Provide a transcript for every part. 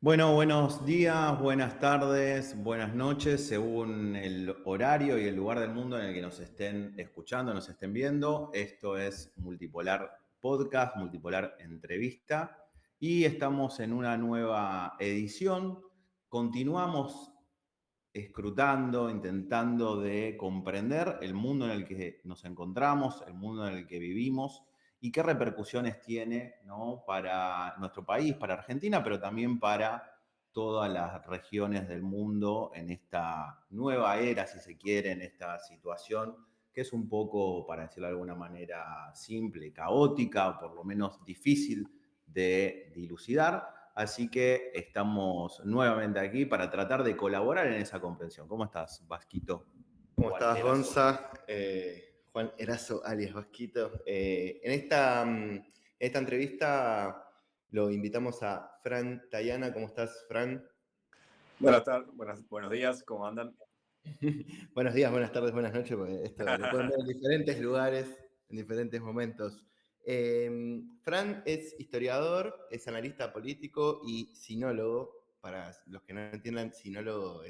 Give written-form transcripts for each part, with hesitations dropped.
Bueno, buenos días, buenas tardes, buenas noches, según el horario y el lugar del mundo en el que nos estén escuchando, nos estén viendo. Esto es Multipolar Podcast, Multipolar Entrevista, y estamos en una nueva edición. Continuamos escrutando, intentando de comprender el mundo en el que nos encontramos, el mundo en el que vivimos y qué repercusiones tiene, ¿no?, para nuestro país, para Argentina, pero también para todas las regiones del mundo en esta nueva era, si se quiere, en esta situación que es un poco, para decirlo de alguna manera, simple, caótica, o por lo menos difícil de dilucidar. Así que estamos nuevamente aquí para tratar de colaborar en esa comprensión. ¿Cómo estás, Vasquito? ¿Cómo Juan estás, Erazo. Gonza? Juan Erazo, alias Vasquito. En esta entrevista lo invitamos a Fran Tayana. ¿Cómo estás, Fran? Buenos días, ¿cómo andan? Buenos días, buenas tardes, buenas noches, porque esto lo pueden ver en diferentes lugares, en diferentes momentos. Fran es historiador, es analista político y sinólogo. Para los que no entiendan, sinólogo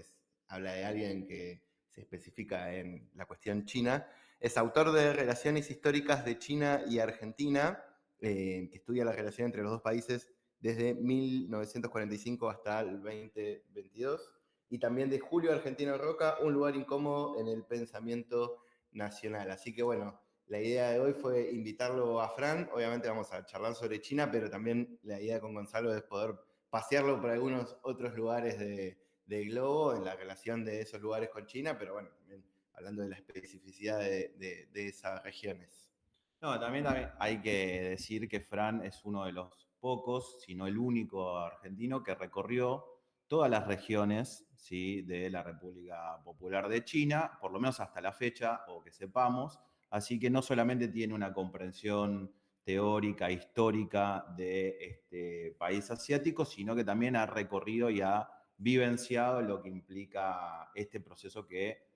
habla de alguien que se especifica en la cuestión china. Es autor de Relaciones Históricas de China y Argentina, que estudia la relación entre los dos países desde 1945 hasta el 2022. Y también de Julio Argentino Roca, Un lugar incómodo en el pensamiento nacional. Así que bueno, la idea de hoy fue invitarlo a Fran. Obviamente vamos a charlar sobre China, pero también la idea con Gonzalo es poder pasearlo por algunos otros lugares del globo, en la relación de esos lugares con China, pero bueno, también hablando de la especificidad de esas regiones. No, también hay que decir que Fran es uno de los pocos, si no el único argentino que recorrió todas las regiones, ¿sí?, de la República Popular de China, por lo menos hasta la fecha, o que sepamos. Así que no solamente tiene una comprensión teórica, histórica de este país asiático, sino que también ha recorrido y ha vivenciado lo que implica este proceso que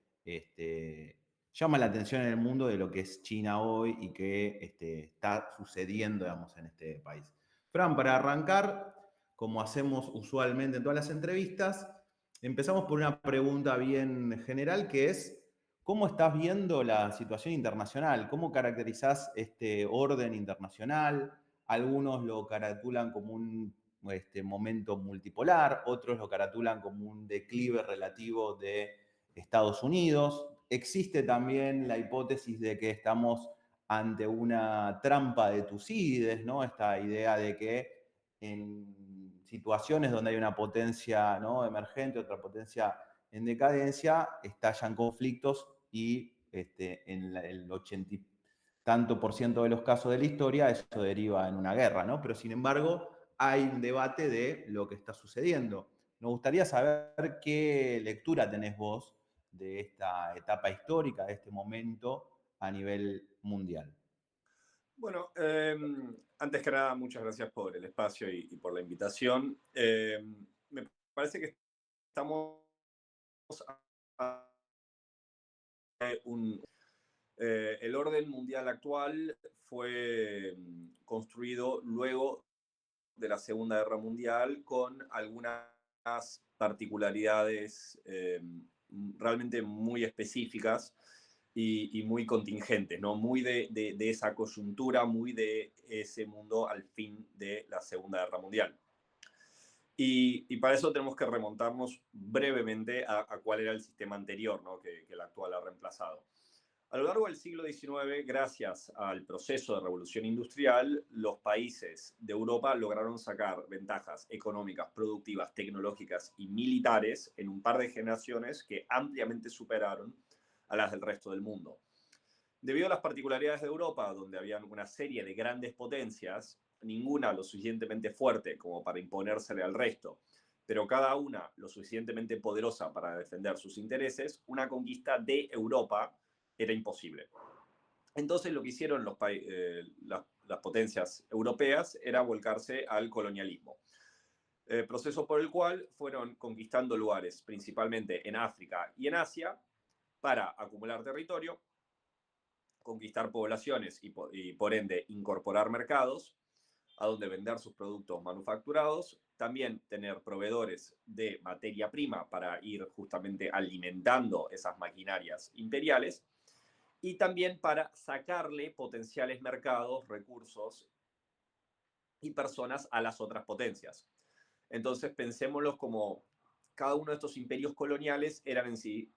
llama la atención en el mundo de lo que es China hoy y que está sucediendo, digamos, en este país. Fran, para arrancar, como hacemos usualmente en todas las entrevistas, empezamos por una pregunta bien general, que es: ¿cómo estás viendo la situación internacional? ¿Cómo caracterizás este orden internacional? Algunos lo caratulan como un momento multipolar, otros lo caratulan como un declive relativo de Estados Unidos. Existe también la hipótesis de que estamos ante una trampa de Tucídides, ¿no? Esta idea de que en situaciones donde hay una potencia, ¿no?, emergente, otra potencia en decadencia, estallan conflictos y en el 80 y tanto por ciento de los casos de la historia eso deriva en una guerra, ¿no? Pero sin embargo hay un debate de lo que está sucediendo. Nos gustaría saber qué lectura tenés vos de esta etapa histórica, de este momento a nivel mundial. Bueno, antes que nada, muchas gracias por el espacio y por la invitación. Me parece que estamos ante el orden mundial actual fue construido luego de la Segunda Guerra Mundial con algunas particularidades realmente muy específicas y muy contingentes, ¿no? Muy de esa coyuntura, muy de ese mundo al fin de la Segunda Guerra Mundial. Y para eso tenemos que remontarnos brevemente a cuál era el sistema anterior, ¿no?, que el actual ha reemplazado. A lo largo del siglo XIX, gracias al proceso de revolución industrial, los países de Europa lograron sacar ventajas económicas, productivas, tecnológicas y militares en un par de generaciones que ampliamente superaron a las del resto del mundo. Debido a las particularidades de Europa, donde habían una serie de grandes potencias, ninguna lo suficientemente fuerte como para imponérsele al resto, pero cada una lo suficientemente poderosa para defender sus intereses, una conquista de Europa era imposible. Entonces lo que hicieron las potencias europeas era volcarse al colonialismo, proceso por el cual fueron conquistando lugares, principalmente en África y en Asia, para acumular territorio, conquistar poblaciones y por ende incorporar mercados, a donde vender sus productos manufacturados, también tener proveedores de materia prima para ir justamente alimentando esas maquinarias imperiales, y también para sacarle potenciales mercados, recursos y personas a las otras potencias. Entonces pensémoslos como cada uno de estos imperios coloniales eran en sí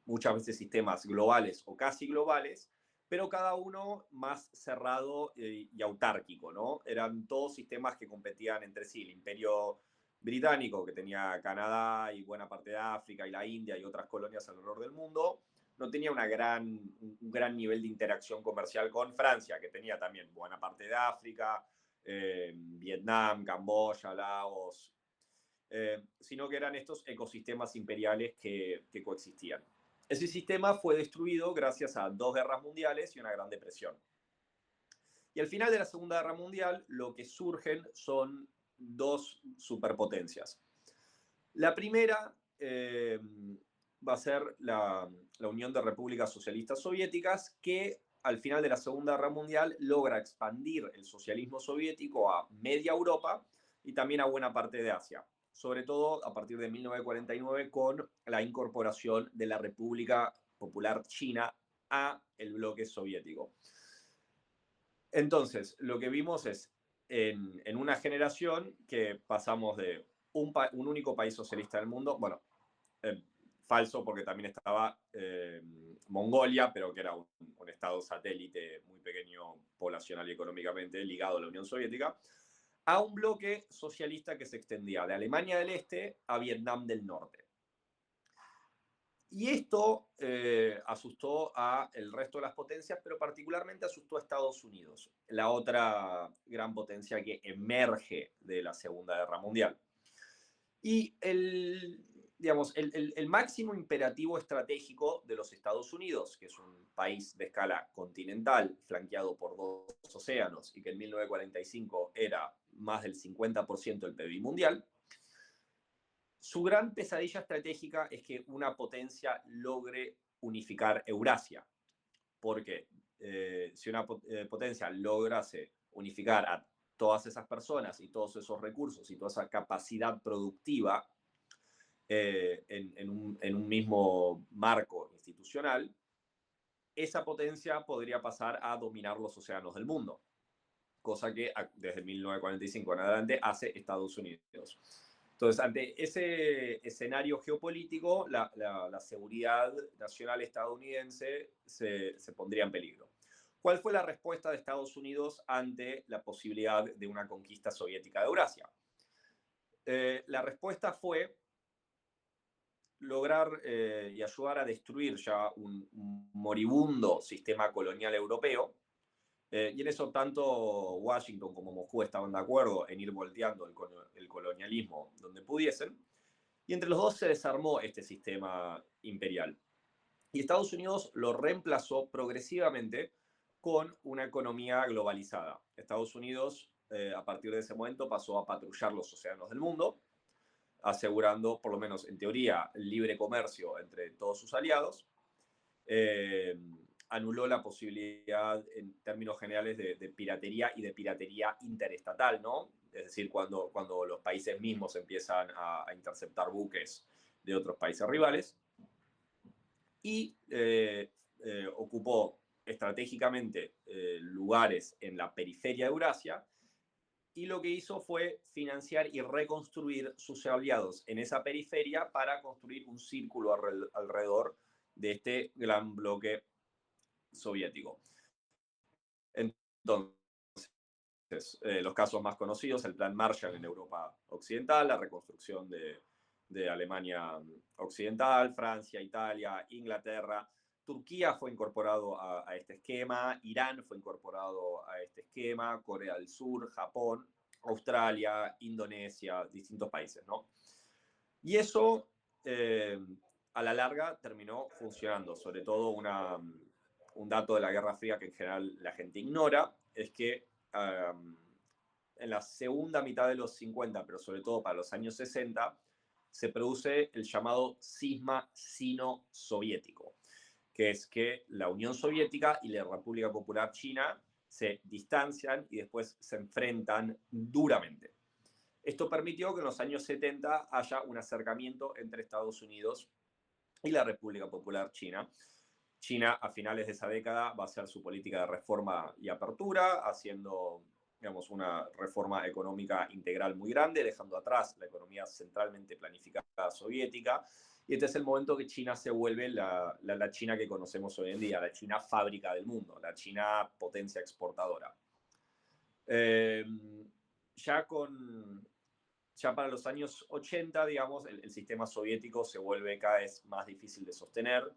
muchas veces sistemas globales o casi globales, pero cada uno más cerrado y autárquico, ¿no? Eran todos sistemas que competían entre sí. El imperio británico, que tenía Canadá y buena parte de África y la India y otras colonias alrededor del mundo, no tenía un gran nivel de interacción comercial con Francia, que tenía también buena parte de África, Vietnam, Camboya, Laos, sino que eran estos ecosistemas imperiales que coexistían. Ese sistema fue destruido gracias a 2 guerras mundiales y una Gran Depresión. Y al final de la Segunda Guerra Mundial, lo que surgen son 2 superpotencias. La primera va a ser la Unión de Repúblicas Socialistas Soviéticas, que al final de la Segunda Guerra Mundial logra expandir el socialismo soviético a media Europa y también a buena parte de Asia, sobre todo a partir de 1949 con la incorporación de la República Popular China a el bloque soviético. Entonces, lo que vimos es en una generación que pasamos de un único país socialista del mundo, bueno, falso porque también estaba Mongolia, pero que era un estado satélite muy pequeño poblacional y económicamente ligado a la Unión Soviética, a un bloque socialista que se extendía de Alemania del Este a Vietnam del Norte. Y esto asustó al resto de las potencias, pero particularmente asustó a Estados Unidos, la otra gran potencia que emerge de la Segunda Guerra Mundial. Y digamos, el máximo imperativo estratégico de los Estados Unidos, que es un país de escala continental, flanqueado por 2 océanos, y que en 1945 era más del 50% del PIB mundial, su gran pesadilla estratégica es que una potencia logre unificar Eurasia. Porque si una potencia lograse unificar a todas esas personas y todos esos recursos y toda esa capacidad productiva en un mismo marco institucional, esa potencia podría pasar a dominar los océanos del mundo, cosa que desde 1945 en adelante hace Estados Unidos. Entonces, ante ese escenario geopolítico, la seguridad nacional estadounidense se pondría en peligro. ¿Cuál fue la respuesta de Estados Unidos ante la posibilidad de una conquista soviética de Eurasia? La respuesta fue lograr y ayudar a destruir ya un moribundo sistema colonial europeo. Y en eso tanto Washington como Moscú estaban de acuerdo en ir volteando el colonialismo donde pudiesen. Y entre los dos se desarmó este sistema imperial. Y Estados Unidos lo reemplazó progresivamente con una economía globalizada. Estados Unidos, a partir de ese momento, pasó a patrullar los océanos del mundo, asegurando, por lo menos en teoría, el libre comercio entre todos sus aliados. Anuló la posibilidad, en términos generales, de piratería y de piratería interestatal, ¿no? Es decir, cuando los países mismos empiezan a interceptar buques de otros países rivales. Y ocupó estratégicamente lugares en la periferia de Eurasia, y lo que hizo fue financiar y reconstruir sus aliados en esa periferia para construir un círculo alrededor de este gran bloque soviético. Entonces, los casos más conocidos, el Plan Marshall en Europa Occidental, la reconstrucción de Alemania Occidental, Francia, Italia, Inglaterra. Turquía fue incorporado a este esquema, Irán fue incorporado a este esquema, Corea del Sur, Japón, Australia, Indonesia, distintos países, ¿no? Y eso, a la larga, terminó funcionando. Sobre todo un dato de la Guerra Fría que en general la gente ignora, es que en la segunda mitad de los 50, pero sobre todo para los años 60, se produce el llamado cisma sino-soviético, que es que la Unión Soviética y la República Popular China se distancian y después se enfrentan duramente. Esto permitió que en los años 70 haya un acercamiento entre Estados Unidos y la República Popular China. China, a finales de esa década, va a hacer su política de reforma y apertura, haciendo, digamos, una reforma económica integral muy grande, dejando atrás la economía centralmente planificada soviética. Y este es el momento que China se vuelve la China que conocemos hoy en día, la China fábrica del mundo, la China potencia exportadora. Ya para los años 80, digamos, el sistema soviético se vuelve cada vez más difícil de sostener,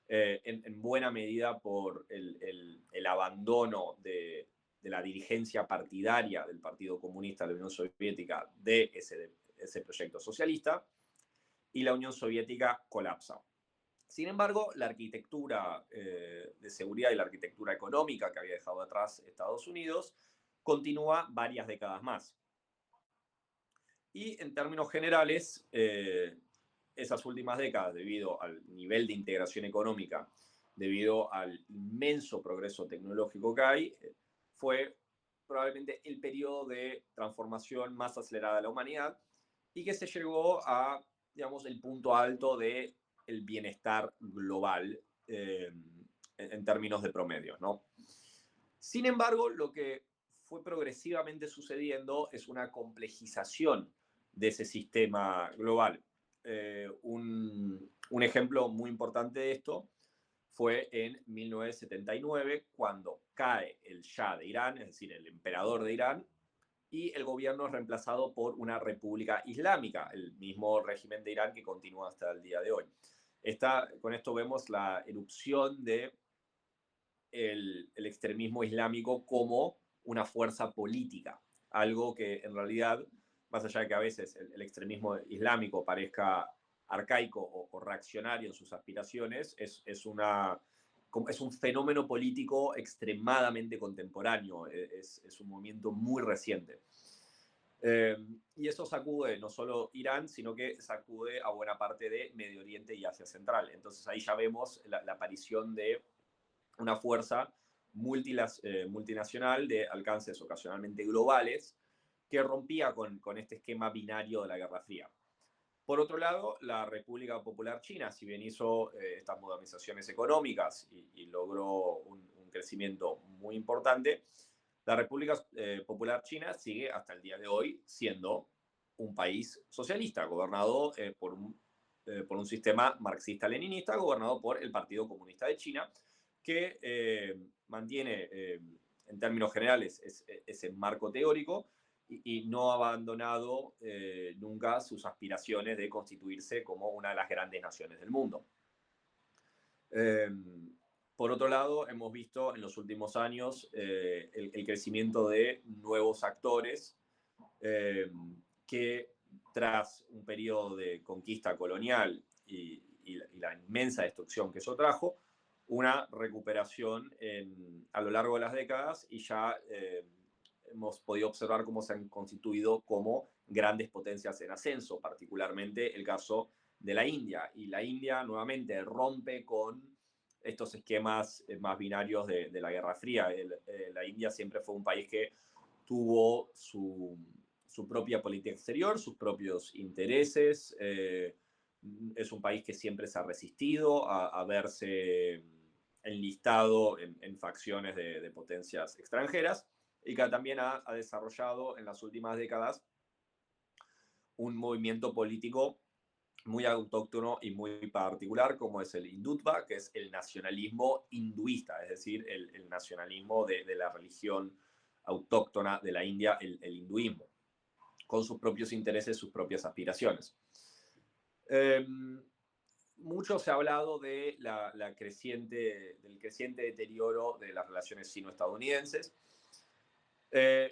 en buena medida por el abandono de la dirigencia partidaria del Partido Comunista de la Unión Soviética de ese proyecto socialista, y la Unión Soviética colapsa. Sin embargo, la arquitectura de seguridad y la arquitectura económica que había dejado atrás Estados Unidos continúa varias décadas más. Y en términos generales, esas últimas décadas, debido al nivel de integración económica, debido al inmenso progreso tecnológico que hay, fue probablemente el periodo de transformación más acelerada de la humanidad y que se llegó a, digamos, el punto alto del bienestar global en términos de promedios, ¿no? Sin embargo, lo que fue progresivamente sucediendo es una complejización de ese sistema global. Un ejemplo muy importante de esto fue en 1979, cuando cae el Shah de Irán, es decir, el emperador de Irán, y el gobierno es reemplazado por una república islámica, el mismo régimen de Irán que continúa hasta el día de hoy. Con esto vemos la erupción de el extremismo islámico como una fuerza política, algo que en realidad, más allá de que a veces el extremismo islámico parezca arcaico o reaccionario en sus aspiraciones, es un fenómeno político extremadamente contemporáneo, es un movimiento muy reciente. Y eso sacude no solo Irán, sino que sacude a buena parte de Medio Oriente y Asia Central. Entonces ahí ya vemos la aparición de una fuerza multinacional de alcances ocasionalmente globales que rompía con este esquema binario de la Guerra Fría. Por otro lado, la República Popular China, si bien hizo estas modernizaciones económicas y logró un crecimiento muy importante, la República Popular China sigue hasta el día de hoy siendo un país socialista, gobernado por un sistema marxista-leninista, gobernado por el Partido Comunista de China, que mantiene, en términos generales, ese marco teórico y no ha abandonado nunca sus aspiraciones de constituirse como una de las grandes naciones del mundo. Por otro lado, hemos visto en los últimos años el crecimiento de nuevos actores que, tras un periodo de conquista colonial y la inmensa destrucción que eso trajo, una recuperación a lo largo de las décadas, y ya hemos podido observar cómo se han constituido como grandes potencias en ascenso, particularmente el caso de la India. Y la India nuevamente rompe con estos esquemas más binarios de la Guerra Fría. La India siempre fue un país que tuvo su propia política exterior, sus propios intereses. Es un país que siempre se ha resistido a verse enlistado en facciones de potencias extranjeras, y que también ha desarrollado en las últimas décadas un movimiento político muy autóctono y muy particular, como es el Hindutva, que es el nacionalismo hinduista, es decir, el nacionalismo de la religión autóctona de la India, el hinduismo, con sus propios intereses, sus propias aspiraciones. Mucho se ha hablado de del creciente deterioro de las relaciones sino-estadounidenses.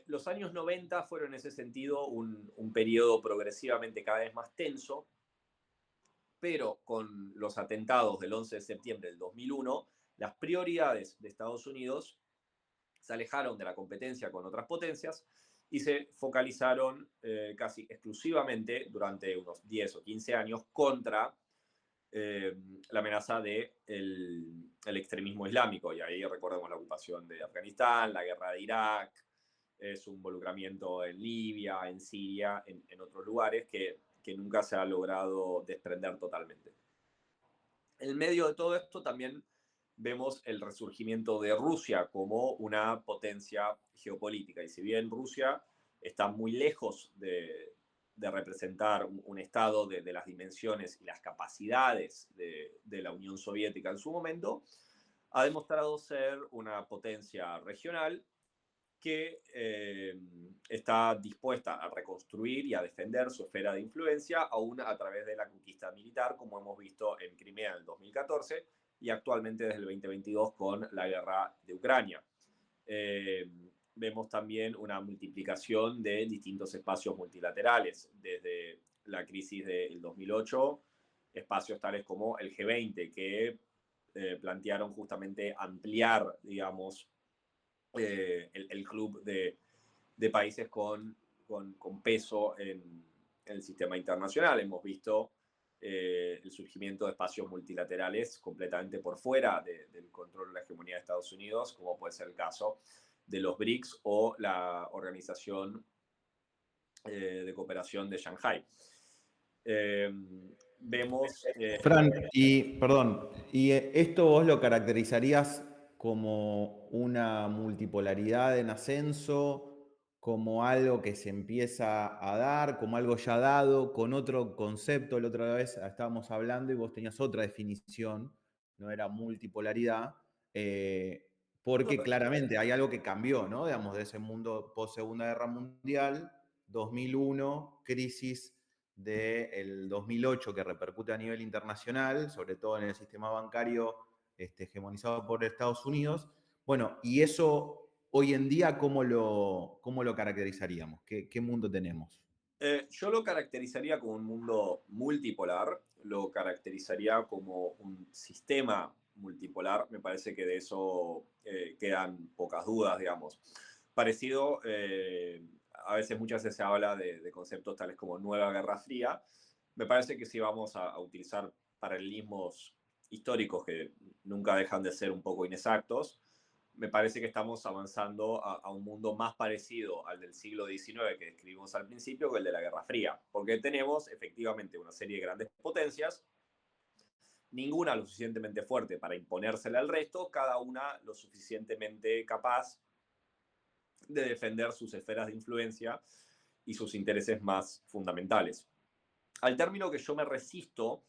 Los años 90 fueron en ese sentido un periodo progresivamente cada vez más tenso, pero con los atentados del 11 de septiembre del 2001, las prioridades de Estados Unidos se alejaron de la competencia con otras potencias y se focalizaron casi exclusivamente durante unos 10 o 15 años contra la amenaza del el extremismo islámico. Y ahí recordemos la ocupación de Afganistán, la guerra de Irak, su involucramiento en Libia, en Siria, en otros lugares que nunca se ha logrado desprender totalmente. En medio de todo esto también vemos el resurgimiento de Rusia como una potencia geopolítica. Y si bien Rusia está muy lejos de representar un Estado de las dimensiones y las capacidades de la Unión Soviética en su momento, ha demostrado ser una potencia regional que está dispuesta a reconstruir y a defender su esfera de influencia, aún a través de la conquista militar, como hemos visto en Crimea en el 2014 y actualmente desde el 2022 con la guerra de Ucrania. Vemos también una multiplicación de distintos espacios multilaterales, desde la crisis del 2008, espacios tales como el G20, que plantearon justamente ampliar, digamos, el club de países con peso en el sistema internacional. Hemos visto el surgimiento de espacios multilaterales completamente por fuera del control de la hegemonía de Estados Unidos, como puede ser el caso de los BRICS o la Organización de Cooperación de Shanghái. Vemos... Fran, ¿y esto vos lo caracterizarías como una multipolaridad en ascenso, como algo que se empieza a dar, como algo ya dado, con otro concepto? La otra vez estábamos hablando y vos tenías otra definición, no era multipolaridad, porque claramente hay algo que cambió, ¿no? Digamos, de ese mundo post-Segunda Guerra Mundial, 2001, crisis del 2008 que repercute a nivel internacional, sobre todo en el sistema bancario hegemonizado por Estados Unidos. Bueno, y eso hoy en día, ¿cómo lo caracterizaríamos? ¿Qué mundo tenemos? Yo lo caracterizaría como un mundo multipolar, lo caracterizaría como un sistema multipolar. Me parece que de eso quedan pocas dudas, digamos. Parecido, a veces, muchas veces se habla de conceptos tales como nueva Guerra Fría. Me parece que si vamos a utilizar paralelismos históricos que nunca dejan de ser un poco inexactos, me parece que estamos avanzando a un mundo más parecido al del siglo XIX que describimos al principio que el de la Guerra Fría, porque tenemos efectivamente una serie de grandes potencias, ninguna lo suficientemente fuerte para imponérsela al resto, cada una lo suficientemente capaz de defender sus esferas de influencia y sus intereses más fundamentales. Al término que yo me resisto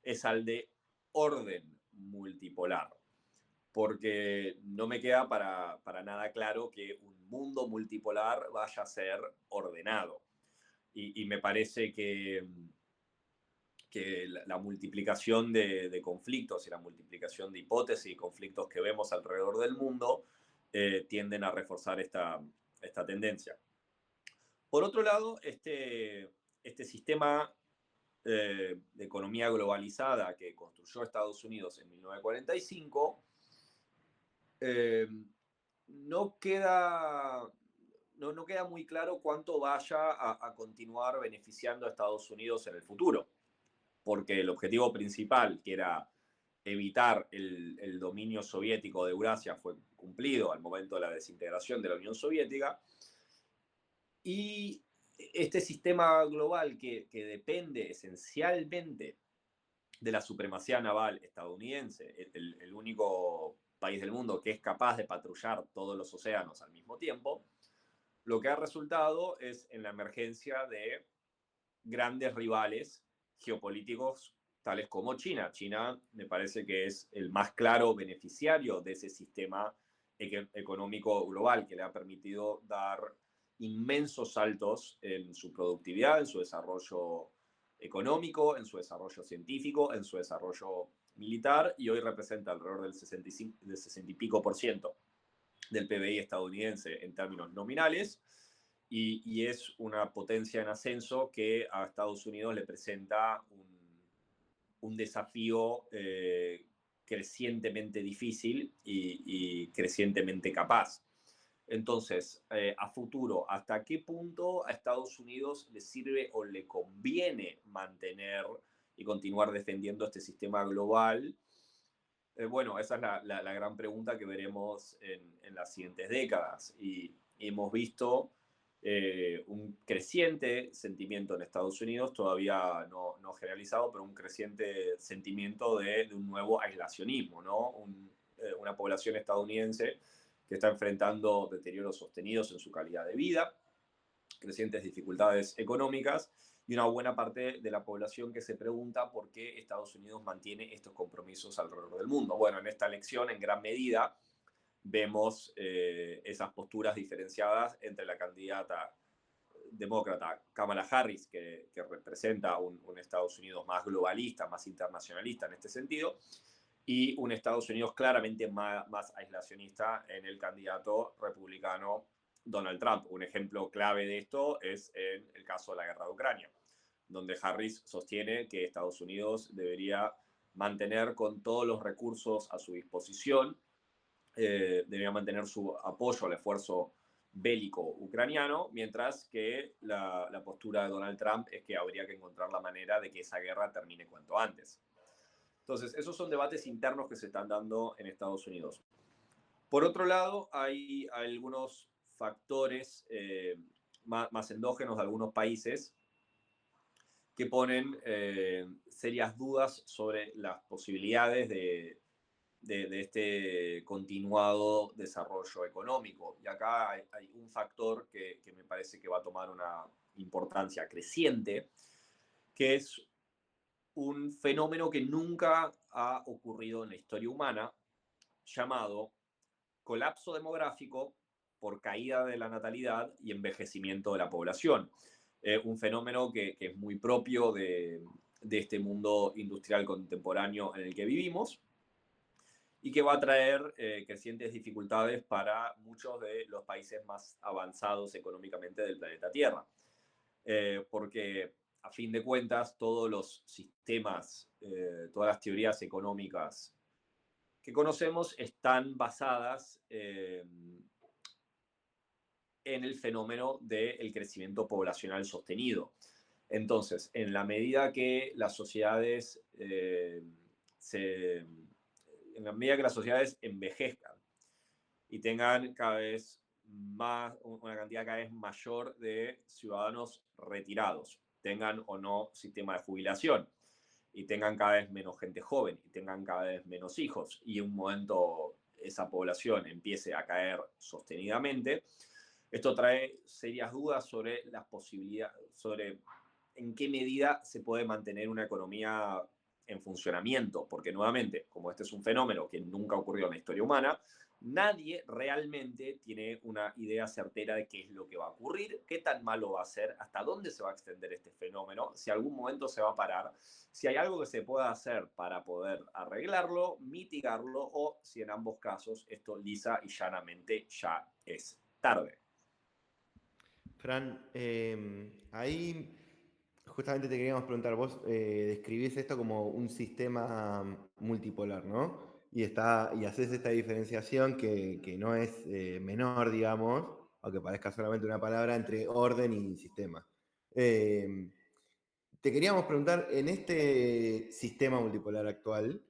es al de orden multipolar, porque no me queda para nada claro que un mundo multipolar vaya a ser ordenado. Y me parece que la multiplicación de conflictos y la multiplicación de hipótesis y conflictos que vemos alrededor del mundo tienden a reforzar esta tendencia. Por otro lado, este sistema de economía globalizada que construyó Estados Unidos en 1945 no queda muy claro cuánto vaya a continuar beneficiando a Estados Unidos en el futuro, porque el objetivo principal, que era evitar el dominio soviético de Eurasia, fue cumplido al momento de la desintegración de la Unión Soviética, y este sistema global que depende esencialmente de la supremacía naval estadounidense, el único país del mundo que es capaz de patrullar todos los océanos al mismo tiempo, lo que ha resultado es en la emergencia de grandes rivales geopolíticos tales como China. China me parece que es el más claro beneficiario de ese sistema económico global que le ha permitido dar inmensos saltos en su productividad, en su desarrollo económico, en su desarrollo científico, en su desarrollo militar, y hoy representa alrededor del 60 y pico por ciento del PBI estadounidense en términos nominales, y es una potencia en ascenso que a Estados Unidos le presenta un desafío crecientemente difícil y crecientemente capaz. Entonces, a futuro, ¿hasta qué punto a Estados Unidos le sirve o le conviene mantener y continuar defendiendo este sistema global? Bueno, esa es la gran pregunta que veremos en las siguientes décadas. Y hemos visto un creciente sentimiento en Estados Unidos, todavía no generalizado, pero un creciente sentimiento de un nuevo aislacionismo, ¿no? Una población estadounidense que está enfrentando deterioros sostenidos en su calidad de vida, crecientes dificultades económicas y una buena parte de la población que se pregunta por qué Estados Unidos mantiene estos compromisos alrededor del mundo. Bueno, en esta elección, en gran medida, vemos esas posturas diferenciadas entre la candidata demócrata Kamala Harris, que representa un Estados Unidos más globalista, más internacionalista en este sentido, y un Estados Unidos claramente más aislacionista en el candidato republicano Donald Trump. Un ejemplo clave de esto es en el caso de la guerra de Ucrania, donde Harris sostiene que Estados Unidos debería mantener con todos los recursos a su disposición, debería mantener su apoyo al esfuerzo bélico ucraniano, mientras que la postura de Donald Trump es que habría que encontrar la manera de que esa guerra termine cuanto antes. Entonces, esos son debates internos que se están dando en Estados Unidos. Por otro lado, hay algunos factores más endógenos de algunos países que ponen serias dudas sobre las posibilidades de este continuado desarrollo económico. Y acá hay un factor que me parece que va a tomar una importancia creciente, que es un fenómeno que nunca ha ocurrido en la historia humana, llamado colapso demográfico por caída de la natalidad y envejecimiento de la población. Un fenómeno que es muy propio de este mundo industrial contemporáneo en el que vivimos y que va a traer crecientes dificultades para muchos de los países más avanzados económicamente del planeta Tierra. Porque a fin de cuentas, todos los sistemas, todas las teorías económicas que conocemos están basadas en el fenómeno del crecimiento poblacional sostenido. Entonces, en la medida que las sociedades envejezcan y tengan cada vez más, una cantidad cada vez mayor de ciudadanos retirados, tengan o no sistema de jubilación, y tengan cada vez menos gente joven, y tengan cada vez menos hijos, y en un momento esa población empiece a caer sostenidamente, esto trae serias dudas sobre las posibilidades, sobre en qué medida se puede mantener una economía en funcionamiento, porque nuevamente, como este es un fenómeno que nunca ocurrió en la historia humana, nadie realmente tiene una idea certera de qué es lo que va a ocurrir, qué tan malo va a ser, hasta dónde se va a extender este fenómeno, si algún momento se va a parar, si hay algo que se pueda hacer para poder arreglarlo, mitigarlo, o si en ambos casos esto lisa y llanamente ya es tarde. Fran, ahí justamente te queríamos preguntar, vos describís esto como un sistema multipolar, ¿no? Y haces esta diferenciación que no es menor, digamos, aunque parezca solamente una palabra, entre orden y sistema. Te queríamos preguntar, en este sistema multipolar actual,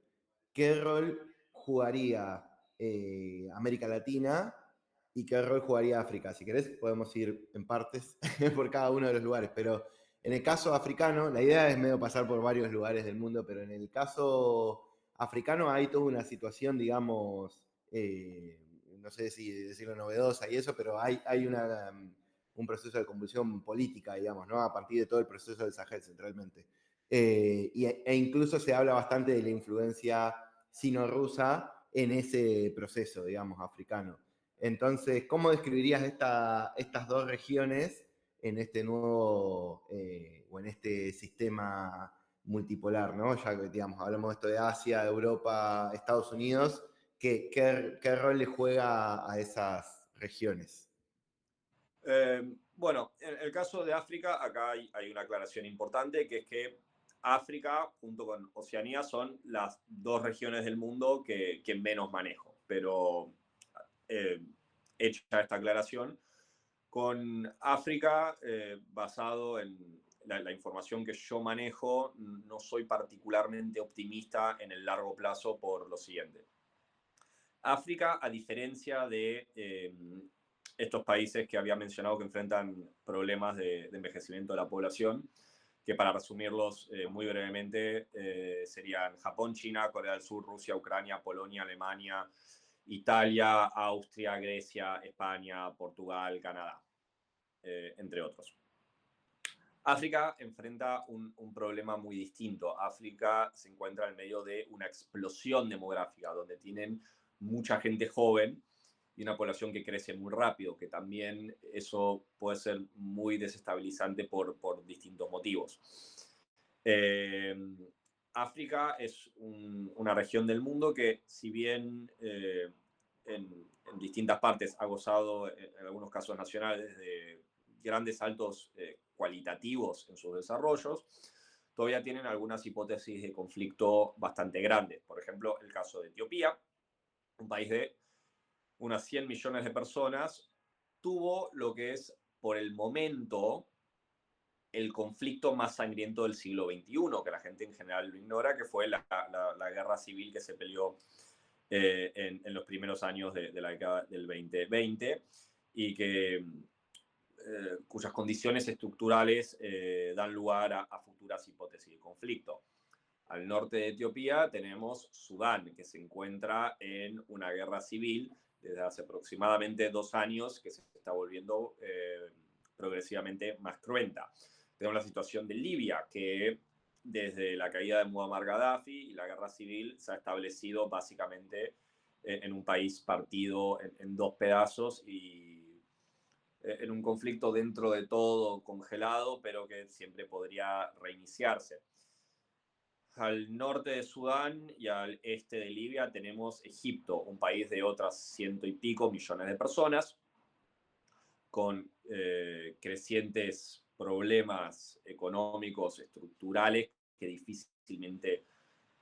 ¿qué rol jugaría América Latina y qué rol jugaría África? Si querés, podemos ir en partes por cada uno de los lugares, pero en el caso africano, la idea es medio pasar por varios lugares del mundo, pero en el caso africano hay toda una situación, digamos, no sé si decirlo novedosa y eso, pero hay un proceso de convulsión política, digamos, ¿no? A partir de todo el proceso del Sahel centralmente. E incluso se habla bastante de la influencia sino-rusa en ese proceso, digamos, africano. Entonces, ¿cómo describirías estas dos regiones en este nuevo o en este sistema multipolar, ¿no? Ya que, digamos, hablamos de esto de Asia, Europa, Estados Unidos, ¿qué rol le juega a esas regiones? Bueno, en el caso de África, acá hay una aclaración importante, que es que África junto con Oceanía son las dos regiones del mundo que menos manejo. Pero hecha esta aclaración, con África basado en la información que yo manejo, no soy particularmente optimista en el largo plazo por lo siguiente. África, a diferencia de estos países que había mencionado que enfrentan problemas de envejecimiento de la población, que para resumirlos muy brevemente serían Japón, China, Corea del Sur, Rusia, Ucrania, Polonia, Alemania, Italia, Austria, Grecia, España, Portugal, Canadá, entre otros. África enfrenta un problema muy distinto. África se encuentra en medio de una explosión demográfica, donde tienen mucha gente joven y una población que crece muy rápido, que también eso puede ser muy desestabilizante por distintos motivos. África es una región del mundo que, si bien en distintas partes ha gozado, en algunos casos nacionales, de grandes saltos cualitativos en sus desarrollos, todavía tienen algunas hipótesis de conflicto bastante grandes. Por ejemplo, el caso de Etiopía, un país de unas 100 millones de personas, tuvo lo que es, por el momento, el conflicto más sangriento del siglo XXI, que la gente en general lo ignora, que fue la guerra civil que se peleó en los primeros años de la década del 2020 y que cuyas condiciones estructurales dan lugar a futuras hipótesis de conflicto. Al norte de Etiopía tenemos Sudán, que se encuentra en una guerra civil desde hace aproximadamente 2 años, que se está volviendo progresivamente más cruenta. Tenemos la situación de Libia, que desde la caída de Muammar Gaddafi y la guerra civil se ha establecido básicamente en un país partido en 2 pedazos y en un conflicto dentro de todo congelado, pero que siempre podría reiniciarse. Al norte de Sudán y al este de Libia tenemos Egipto, un país de otras 100 y pico millones de personas, con crecientes problemas económicos, estructurales, que difícilmente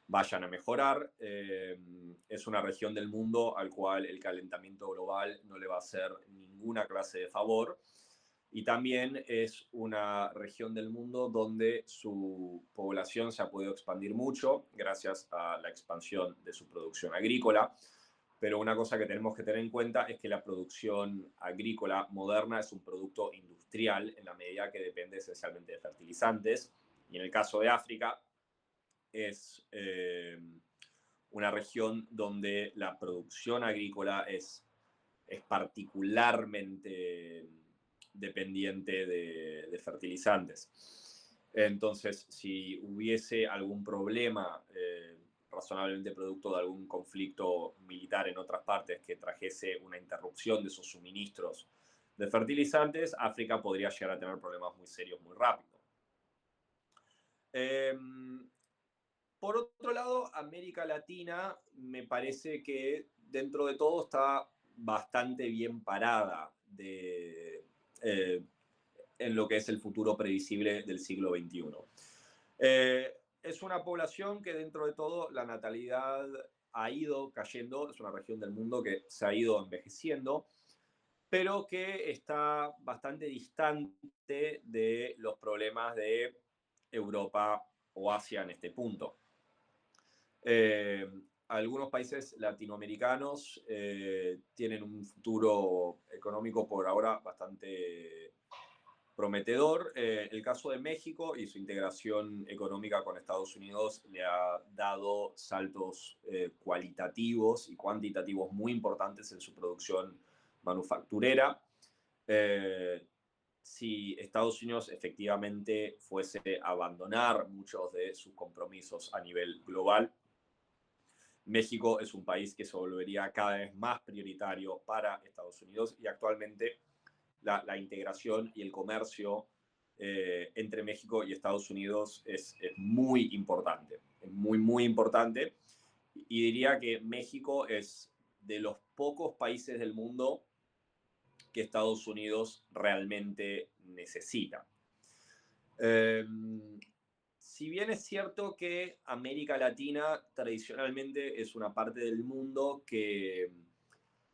vayan a mejorar. Es una región del mundo al cual el calentamiento global no le va a hacer ninguna clase de favor. Y también es una región del mundo donde su población se ha podido expandir mucho gracias a la expansión de su producción agrícola. Pero una cosa que tenemos que tener en cuenta es que la producción agrícola moderna es un producto industrial en la medida que depende esencialmente de fertilizantes. Y en el caso de África, es una región donde la producción agrícola es particularmente dependiente de fertilizantes. Entonces, si hubiese algún problema razonablemente producto de algún conflicto militar en otras partes que trajese una interrupción de esos suministros de fertilizantes, África podría llegar a tener problemas muy serios muy rápido. Por otro lado, América Latina me parece que dentro de todo está bastante bien parada en lo que es el futuro previsible del siglo XXI. Es una población que dentro de todo la natalidad ha ido cayendo, es una región del mundo que se ha ido envejeciendo, pero que está bastante distante de los problemas de Europa o Asia en este punto. Algunos países latinoamericanos tienen un futuro económico por ahora bastante prometedor. El caso de México y su integración económica con Estados Unidos le ha dado saltos cualitativos y cuantitativos muy importantes en su producción manufacturera. Si Estados Unidos efectivamente fuese a abandonar muchos de sus compromisos a nivel global, México es un país que se volvería cada vez más prioritario para Estados Unidos y actualmente la integración y el comercio entre México y Estados Unidos es muy importante, es muy, muy importante. Y diría que México es de los pocos países del mundo que Estados Unidos realmente necesita. Si bien es cierto que América Latina tradicionalmente es una parte del mundo que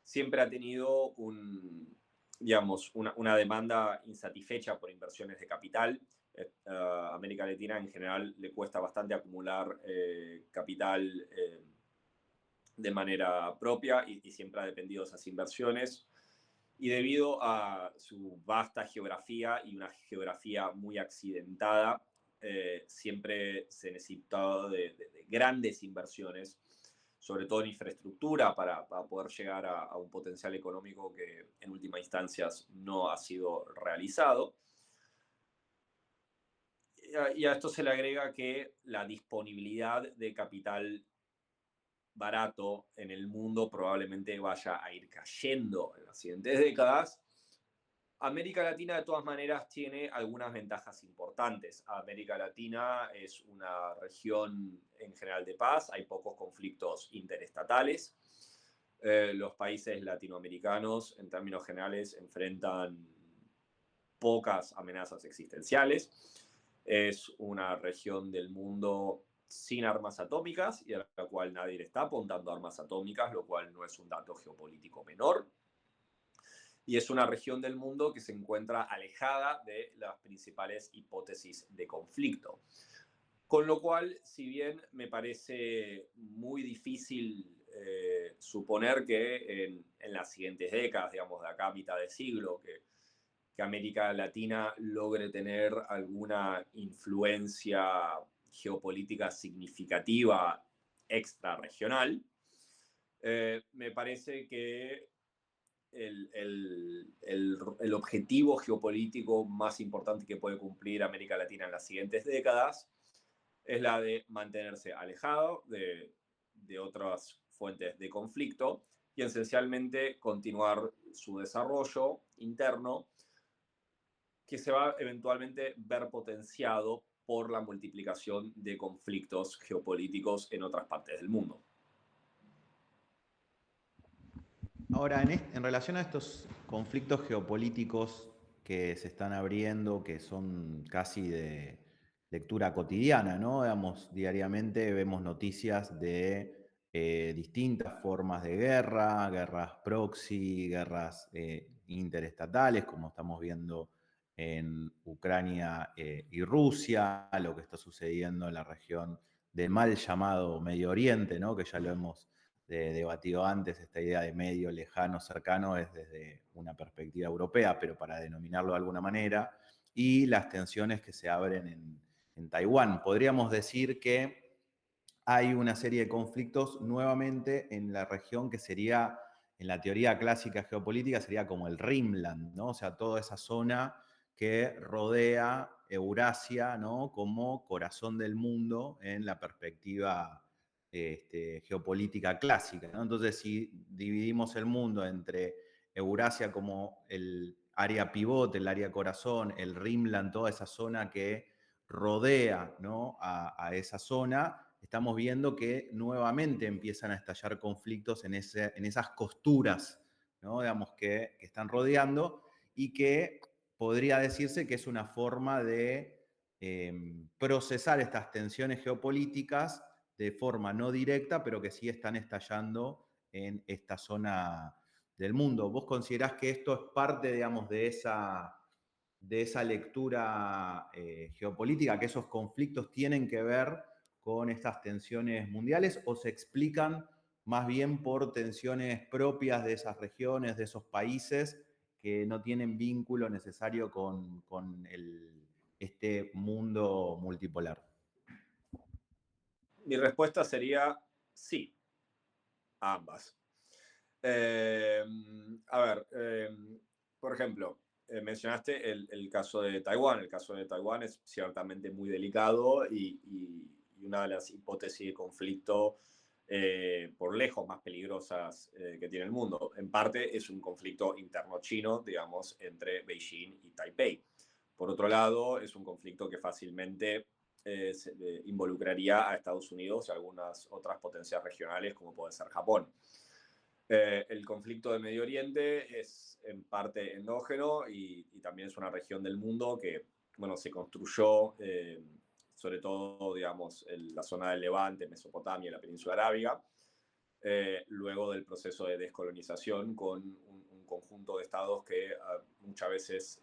siempre ha tenido una demanda insatisfecha por inversiones de capital, América Latina en general le cuesta bastante acumular capital de manera propia y siempre ha dependido de esas inversiones. Y debido a su vasta geografía y una geografía muy accidentada, siempre se necesitaba de grandes inversiones, sobre todo en infraestructura, para poder llegar a un potencial económico que en última instancia no ha sido realizado. Y a esto se le agrega que la disponibilidad de capital barato en el mundo probablemente vaya a ir cayendo en las siguientes décadas. América Latina de todas maneras tiene algunas ventajas importantes. América Latina es una región en general de paz, hay pocos conflictos interestatales. Los países latinoamericanos en términos generales enfrentan pocas amenazas existenciales. Es una región del mundo sin armas atómicas y a la cual nadie le está apuntando armas atómicas, lo cual no es un dato geopolítico menor. Y es una región del mundo que se encuentra alejada de las principales hipótesis de conflicto. Con lo cual, si bien me parece muy difícil suponer que en las siguientes décadas, digamos, de acá a mitad de siglo, que América Latina logre tener alguna influencia geopolítica significativa extrarregional, me parece que el objetivo geopolítico más importante que puede cumplir América Latina en las siguientes décadas es la de mantenerse alejado de otras fuentes de conflicto y esencialmente continuar su desarrollo interno, que se va a eventualmente ver potenciado por la multiplicación de conflictos geopolíticos en otras partes del mundo. Ahora, en relación a estos conflictos geopolíticos que se están abriendo, que son casi de lectura cotidiana, ¿no? Digamos, diariamente vemos noticias de distintas formas de guerra, guerras proxy, guerras interestatales, como estamos viendo en Ucrania y Rusia, lo que está sucediendo en la región del mal llamado Medio Oriente, ¿no? Que ya lo hemos debatido antes, esta idea de medio, lejano, cercano, es desde una perspectiva europea, pero para denominarlo de alguna manera, y las tensiones que se abren en Taiwán. Podríamos decir que hay una serie de conflictos nuevamente en la región que sería, en la teoría clásica geopolítica, sería como el Rimland, ¿no? O sea, toda esa zona que rodea Eurasia, ¿no? Como corazón del mundo en la perspectiva geopolítica clásica, ¿no? Entonces, si dividimos el mundo entre Eurasia como el área pivote, el área corazón, el Rimland, toda esa zona que rodea, ¿no? a esa zona, estamos viendo que nuevamente empiezan a estallar conflictos en esas costuras, ¿no? Digamos, que están rodeando y que podría decirse que es una forma de procesar estas tensiones geopolíticas de forma no directa, pero que sí están estallando en esta zona del mundo. ¿Vos considerás que esto es parte, digamos, de esa lectura geopolítica, que esos conflictos tienen que ver con estas tensiones mundiales o se explican más bien por tensiones propias de esas regiones, de esos países, que no tienen vínculo necesario con este mundo multipolar? Mi respuesta sería sí, a ambas. A ver, por ejemplo, mencionaste el caso de Taiwán. El caso de Taiwán es ciertamente muy delicado y una de las hipótesis de conflicto por lejos más peligrosas que tiene el mundo. En parte es un conflicto interno chino, digamos, entre Beijing y Taipei. Por otro lado, es un conflicto que fácilmente involucraría a Estados Unidos y algunas otras potencias regionales, como puede ser Japón. El conflicto de Medio Oriente es en parte endógeno y también es una región del mundo que, bueno, se construyó, sobre todo, digamos, en la zona del Levante, Mesopotamia, la península arábiga, luego del proceso de descolonización con un conjunto de estados que muchas veces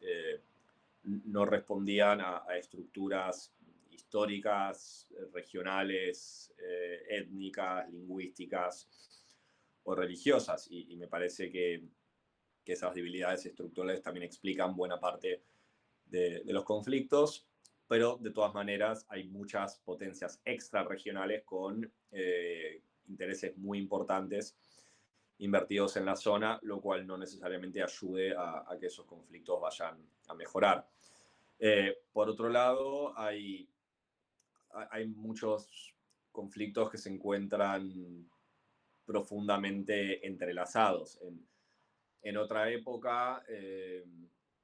no respondían a estructuras históricas, regionales, étnicas, lingüísticas o religiosas. Y me parece que esas debilidades estructurales también explican buena parte de los conflictos, pero de todas maneras hay muchas potencias extrarregionales con intereses muy importantes invertidos en la zona, lo cual no necesariamente ayude a que esos conflictos vayan a mejorar. Por otro lado, hay muchos conflictos que se encuentran profundamente entrelazados. En otra época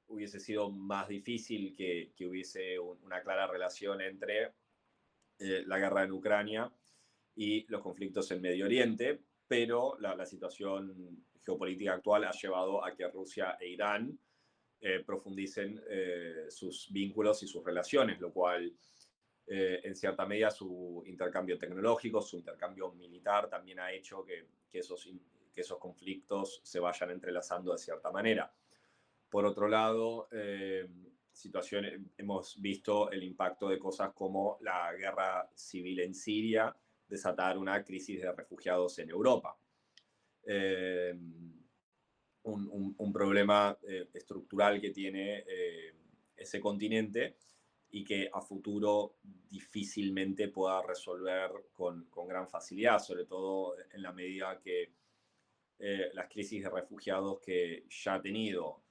hubiese sido más difícil que hubiese una clara relación entre la guerra en Ucrania y los conflictos en Medio Oriente, pero la situación geopolítica actual ha llevado a que Rusia e Irán profundicen sus vínculos y sus relaciones, lo cual en cierta medida su intercambio tecnológico, su intercambio militar también ha hecho que esos conflictos se vayan entrelazando de cierta manera. Por otro lado, hemos visto el impacto de cosas como la guerra civil en Siria, desatar una crisis de refugiados en Europa. Un problema estructural que tiene ese continente y que a futuro difícilmente pueda resolver con gran facilidad, sobre todo en la medida que las crisis de refugiados que ya ha tenido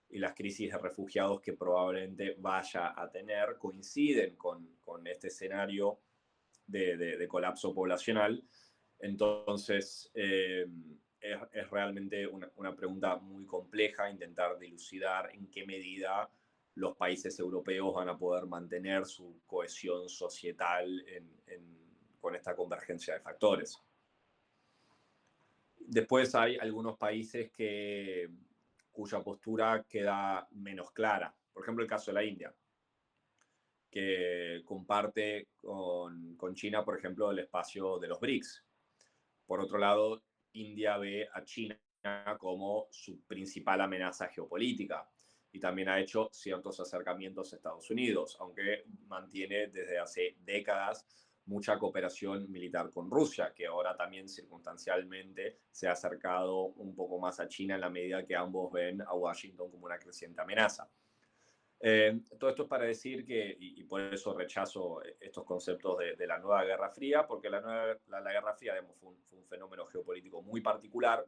y las crisis de refugiados que probablemente vaya a tener coinciden con este escenario de colapso poblacional. Entonces, es realmente una pregunta muy compleja intentar dilucidar en qué medida los países europeos van a poder mantener su cohesión societal con esta convergencia de factores. Después hay algunos países cuya postura queda menos clara. Por ejemplo, el caso de la India, que comparte con China, por ejemplo, el espacio de los BRICS. Por otro lado, India ve a China como su principal amenaza geopolítica y también ha hecho ciertos acercamientos a Estados Unidos, aunque mantiene desde hace décadas mucha cooperación militar con Rusia, que ahora también circunstancialmente se ha acercado un poco más a China en la medida que ambos ven a Washington como una creciente amenaza. Todo esto es para decir que, y por eso rechazo estos conceptos de la nueva Guerra Fría, porque la Guerra Fría digamos, fue un fenómeno geopolítico muy particular,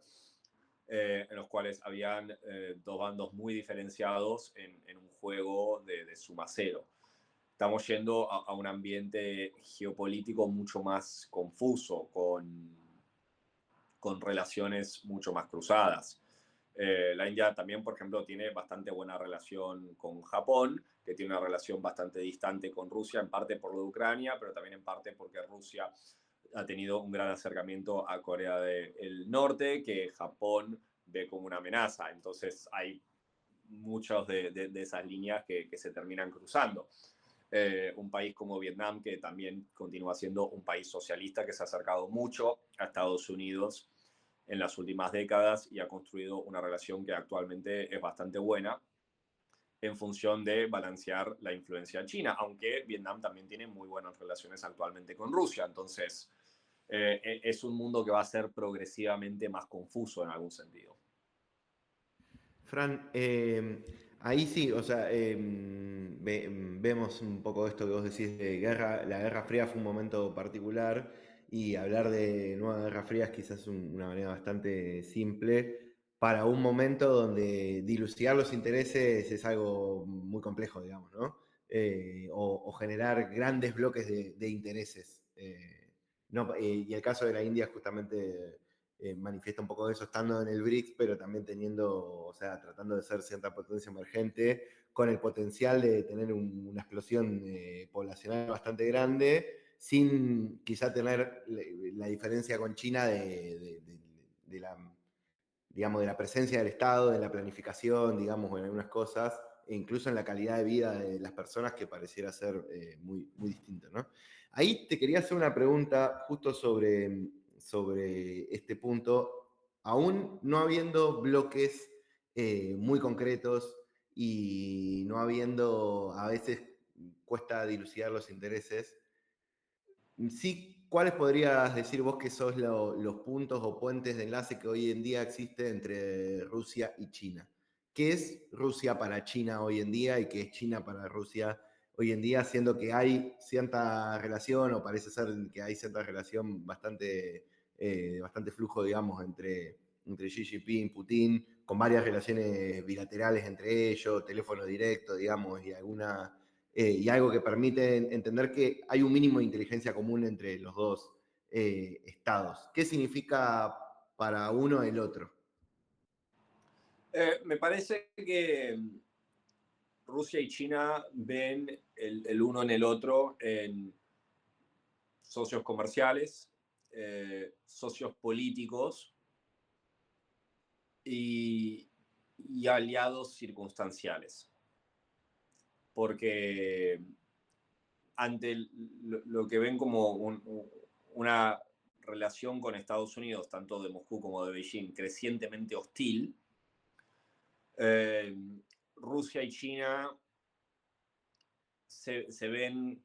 en los cuales habían dos bandos muy diferenciados en un juego de suma cero. Estamos yendo a un ambiente geopolítico mucho más confuso, con relaciones mucho más cruzadas. La India también, por ejemplo, tiene bastante buena relación con Japón, que tiene una relación bastante distante con Rusia, en parte por lo de Ucrania, pero también en parte porque Rusia ha tenido un gran acercamiento a Corea del Norte, que Japón ve como una amenaza. Entonces hay muchas de esas líneas que se terminan cruzando. Un país como Vietnam, que también continúa siendo un país socialista, que se ha acercado mucho a Estados Unidos en las últimas décadas y ha construido una relación que actualmente es bastante buena en función de balancear la influencia china, aunque Vietnam también tiene muy buenas relaciones actualmente con Rusia. Entonces, es un mundo que va a ser progresivamente más confuso en algún sentido. Fran, ahí sí, o sea, vemos un poco esto que vos decís de guerra. La Guerra Fría fue un momento particular y hablar de nueva Guerra Fría es quizás una manera bastante simple para un momento donde dilucidar los intereses es algo muy complejo, digamos, ¿no? O generar grandes bloques de intereses. No, y el caso de la India justamente manifiesta un poco de eso estando en el BRICS, pero también teniendo, o sea, tratando de ser cierta potencia emergente, con el potencial de tener una explosión poblacional bastante grande, sin quizá tener la diferencia con China de la, digamos, de la presencia del Estado, de la planificación, digamos, en algunas cosas, e incluso en la calidad de vida de las personas que pareciera ser muy, muy distinto, ¿no? Ahí te quería hacer una pregunta justo sobre este punto, aún no habiendo bloques muy concretos y no habiendo, a veces cuesta dilucidar los intereses. Sí, ¿cuáles podrías decir vos que sos los puntos o puentes de enlace que hoy en día existen entre Rusia y China? ¿Qué es Rusia para China hoy en día y qué es China para Rusia hoy en día, siendo que hay cierta relación, o parece ser que hay cierta relación bastante flujo, digamos, entre Xi Jinping y Putin, con varias relaciones bilaterales entre ellos, teléfono directo, digamos, y algo que permite entender que hay un mínimo de inteligencia común entre los dos estados? ¿Qué significa para uno el otro? Me parece que Rusia y China ven el uno en el otro en socios comerciales, socios políticos y, y aliados circunstanciales. Porque ante lo que ven como una relación con Estados Unidos, tanto de Moscú como de Beijing, crecientemente hostil, Rusia y China se ven,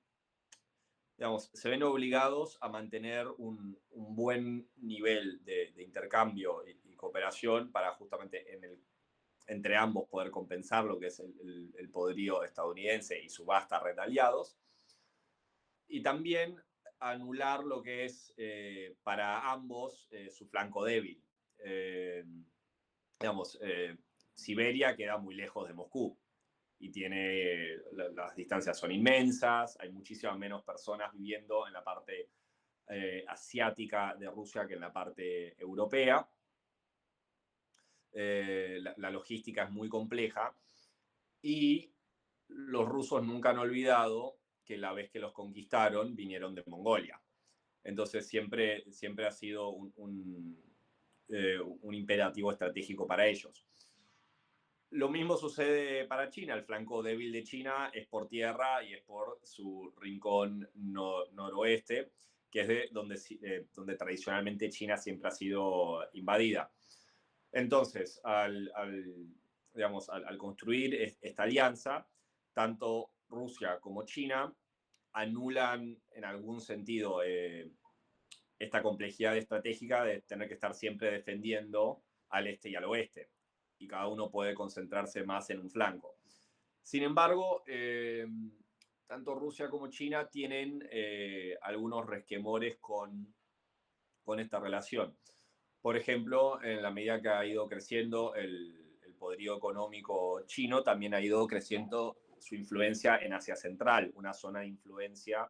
digamos, se ven obligados a mantener un buen nivel de intercambio y cooperación para justamente entre ambos poder compensar lo que es el poderío estadounidense y su vasta red de aliados, y también anular lo que es para ambos su flanco débil. Digamos, Siberia queda muy lejos de Moscú y tiene, las distancias son inmensas, hay muchísimas menos personas viviendo en la parte asiática de Rusia que en la parte europea. La logística es muy compleja y los rusos nunca han olvidado que la vez que los conquistaron vinieron de Mongolia. Entonces siempre ha sido un imperativo estratégico para ellos. Lo mismo sucede para China. El flanco débil de China es por tierra y es por su rincón noroeste, que es donde tradicionalmente China siempre ha sido invadida. Entonces, digamos, al construir esta alianza, tanto Rusia como China anulan en algún sentido esta complejidad estratégica de tener que estar siempre defendiendo al este y al oeste, y cada uno puede concentrarse más en un flanco. Sin embargo, tanto Rusia como China tienen algunos resquemores con esta relación. Por ejemplo, en la medida que ha ido creciendo el poderío económico chino, también ha ido creciendo su influencia en Asia Central, una zona de influencia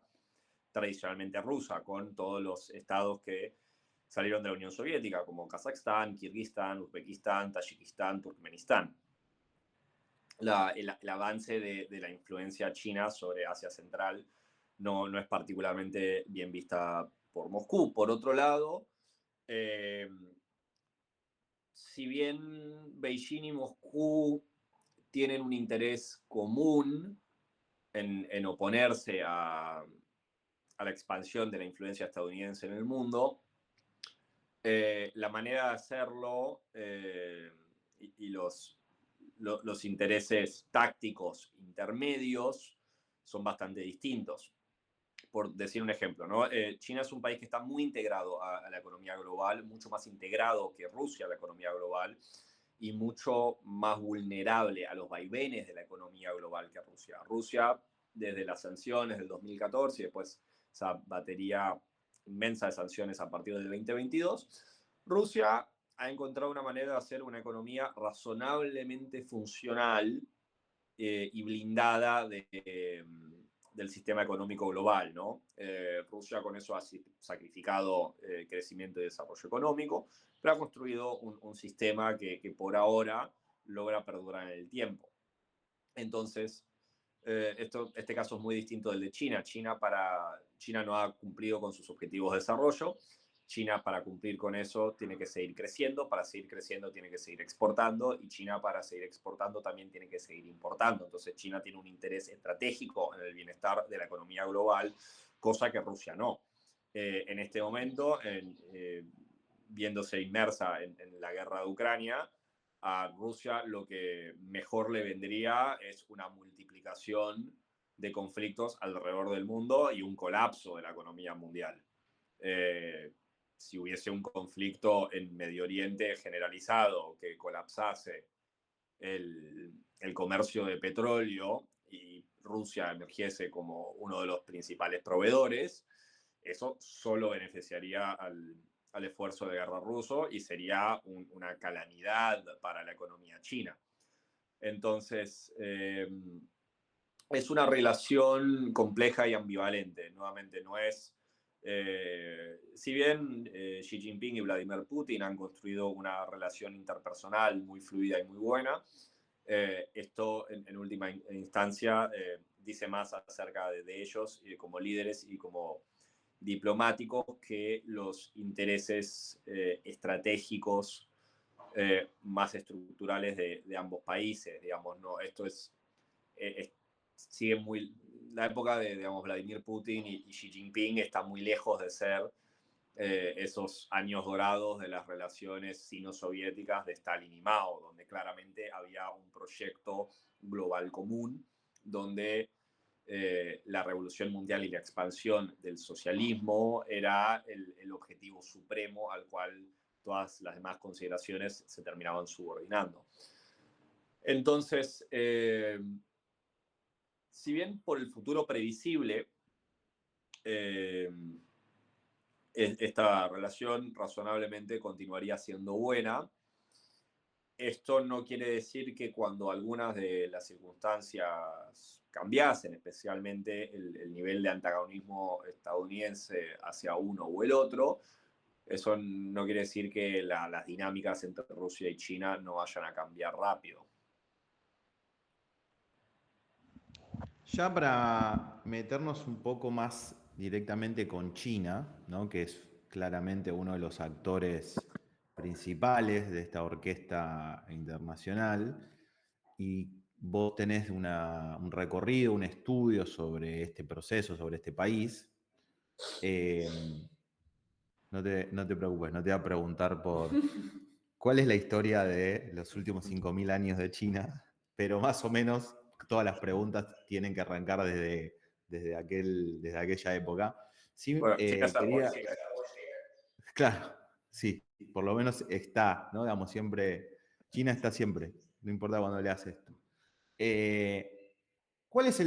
tradicionalmente rusa, con todos los estados que salieron de la Unión Soviética, como Kazajstán, Kirguistán, Uzbekistán, Tayikistán, Turkmenistán. El avance de la influencia china sobre Asia Central no es particularmente bien vista por Moscú. Por otro lado, si bien Beijing y Moscú tienen un interés común en oponerse a la expansión de la influencia estadounidense en el mundo, la manera de hacerlo y los intereses tácticos intermedios son bastante distintos. Por decir un ejemplo, ¿no? China es un país que está muy integrado a la economía global, mucho más integrado que Rusia a la economía global y mucho más vulnerable a los vaivenes de la economía global que Rusia. Rusia, desde las sanciones del 2014 y después esa batería inmensa de sanciones a partir del 2022, Rusia ha encontrado una manera de hacer una economía razonablemente funcional y blindada del sistema económico global, ¿no? Rusia con eso ha sacrificado crecimiento y desarrollo económico, pero ha construido un sistema que por ahora logra perdurar en el tiempo. Entonces, este caso es muy distinto del de China. China no ha cumplido con sus objetivos de desarrollo. China, para cumplir con eso, tiene que seguir creciendo. Para seguir creciendo, tiene que seguir exportando. Y China, para seguir exportando, también tiene que seguir importando. Entonces, China tiene un interés estratégico en el bienestar de la economía global, cosa que Rusia no. En este momento, viéndose inmersa en la guerra de Ucrania, a Rusia lo que mejor le vendría es una multiplicación de conflictos alrededor del mundo y un colapso de la economía mundial. Si hubiese un conflicto en Medio Oriente generalizado que colapsase el comercio de petróleo y Rusia emergiese como uno de los principales proveedores, eso solo beneficiaría al esfuerzo de guerra ruso y sería una calamidad para la economía china. Entonces, es una relación compleja y ambivalente. Nuevamente, no es... si bien Xi Jinping y Vladimir Putin han construido una relación interpersonal muy fluida y muy buena, esto en última instancia dice más acerca de ellos como líderes y como diplomáticos que los intereses estratégicos más estructurales de ambos países. Digamos, ¿no? Esto sigue muy... La época de, digamos, Vladimir Putin y Xi Jinping está muy lejos de ser esos años dorados de las relaciones sino-soviéticas de Stalin y Mao, donde claramente había un proyecto global común, donde la revolución mundial y la expansión del socialismo era el objetivo supremo al cual todas las demás consideraciones se terminaban subordinando. Entonces, si bien por el futuro previsible, esta relación razonablemente continuaría siendo buena, esto no quiere decir que cuando algunas de las circunstancias cambiasen, especialmente el nivel de antagonismo estadounidense hacia uno o el otro, eso no quiere decir que las dinámicas entre Rusia y China no vayan a cambiar rápido. Ya para meternos un poco más directamente con China, ¿no? Que es claramente uno de los actores principales de esta orquesta internacional, y vos tenés un recorrido, un estudio sobre este proceso, sobre este país. No te preocupes, no te voy a preguntar por cuál es la historia de los últimos 5.000 años de China, pero más o menos todas las preguntas tienen que arrancar desde aquella época. Sí, Bueno, China es quería... Claro, sí, por lo menos está, ¿no? Digamos, siempre, China está siempre, no importa cuando le hace esto. ¿Cuál es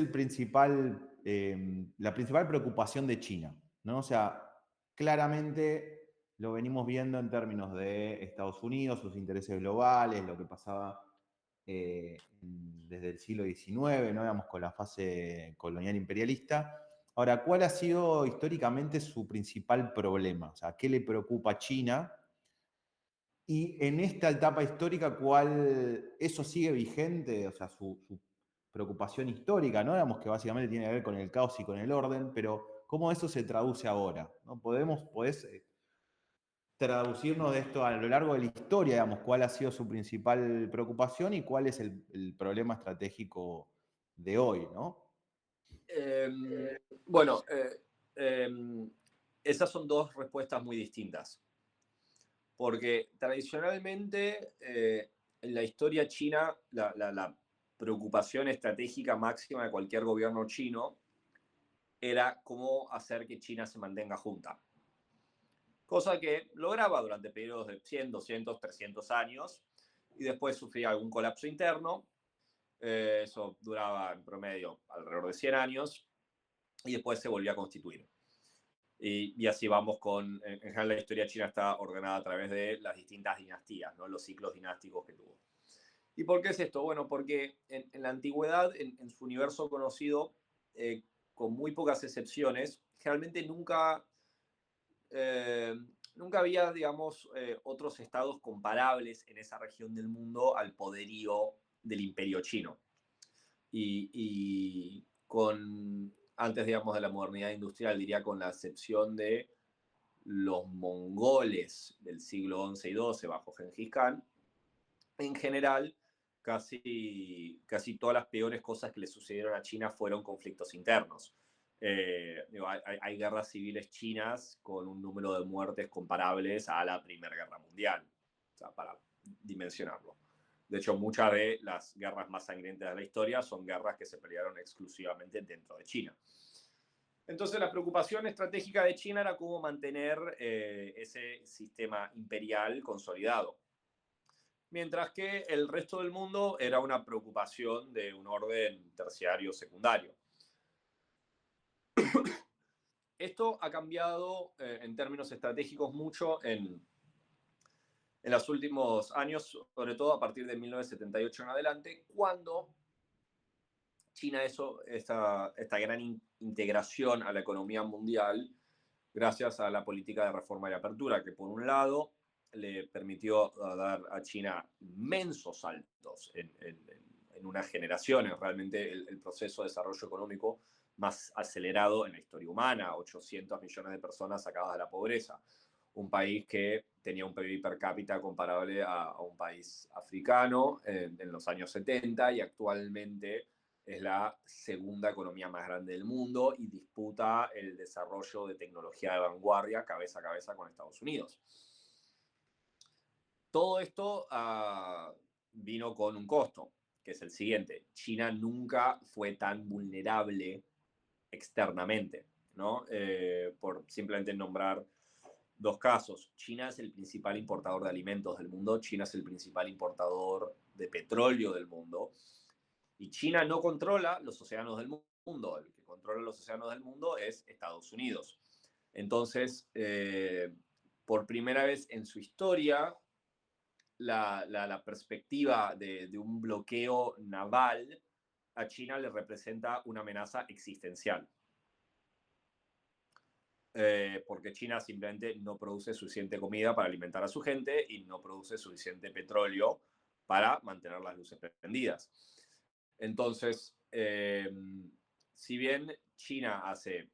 la principal preocupación de China? ¿No? O sea, claramente lo venimos viendo en términos de Estados Unidos, sus intereses globales, lo que pasaba desde el siglo XIX, ¿no? Digamos, con la fase colonial imperialista. Ahora, ¿cuál ha sido históricamente su principal problema? O sea, ¿qué le preocupa a China? Y en esta etapa histórica, ¿eso sigue vigente? O sea, su preocupación histórica, ¿no? Digamos que básicamente tiene que ver con el caos y con el orden, pero ¿cómo eso se traduce ahora? ¿No? ¿Podés traducirnos de esto a lo largo de la historia, digamos, cuál ha sido su principal preocupación y cuál es el problema estratégico de hoy, ¿no? Bueno, esas son dos respuestas muy distintas. Porque tradicionalmente en la historia china, la preocupación estratégica máxima de cualquier gobierno chino era cómo hacer que China se mantenga junta. Cosa que lograba durante periodos de 100, 200, 300 años y después sufría algún colapso interno. Eso duraba en promedio alrededor de 100 años y después se volvía a constituir. Y así vamos en general la historia china está ordenada a través de las distintas dinastías, ¿no? Los ciclos dinásticos que tuvo. ¿Y por qué es esto? Bueno, porque en la antigüedad, en su universo conocido, con muy pocas excepciones, realmente nunca había, digamos, otros estados comparables en esa región del mundo al poderío del imperio chino. Y antes, digamos, de la modernidad industrial, diría con la excepción de los mongoles del siglo XI y XII bajo Gengis Khan, en general, casi todas las peores cosas que le sucedieron a China fueron conflictos internos. Hay guerras civiles chinas con un número de muertes comparables a la Primera Guerra Mundial, o sea, para dimensionarlo. De hecho, muchas de las guerras más sangrientas de la historia son guerras que se pelearon exclusivamente dentro de China. Entonces, la preocupación estratégica de China era cómo mantener ese sistema imperial consolidado. Mientras que el resto del mundo era una preocupación de un orden terciario secundario. Esto ha cambiado en términos estratégicos mucho en los últimos años, sobre todo a partir de 1978 en adelante, cuando China hizo esta gran integración a la economía mundial gracias a la política de reforma y apertura, que por un lado le permitió dar a China inmensos saltos en unas generaciones, realmente el proceso de desarrollo económico más acelerado en la historia humana, 800 millones de personas sacadas de la pobreza, un país que tenía un PIB per cápita comparable a un país africano en los años 70 y actualmente es la segunda economía más grande del mundo y disputa el desarrollo de tecnología de vanguardia cabeza a cabeza con Estados Unidos. Todo esto vino con un costo, que es el siguiente. China nunca fue tan vulnerable externamente, ¿no? Por simplemente nombrar dos casos. China es el principal importador de alimentos del mundo, China es el principal importador de petróleo del mundo, y China no controla los océanos del mundo. El que controla los océanos del mundo es Estados Unidos. Entonces, por primera vez en su historia, la perspectiva de un bloqueo naval a China le representa una amenaza existencial. Porque China simplemente no produce suficiente comida para alimentar a su gente y no produce suficiente petróleo para mantener las luces prendidas. Entonces, si bien China hace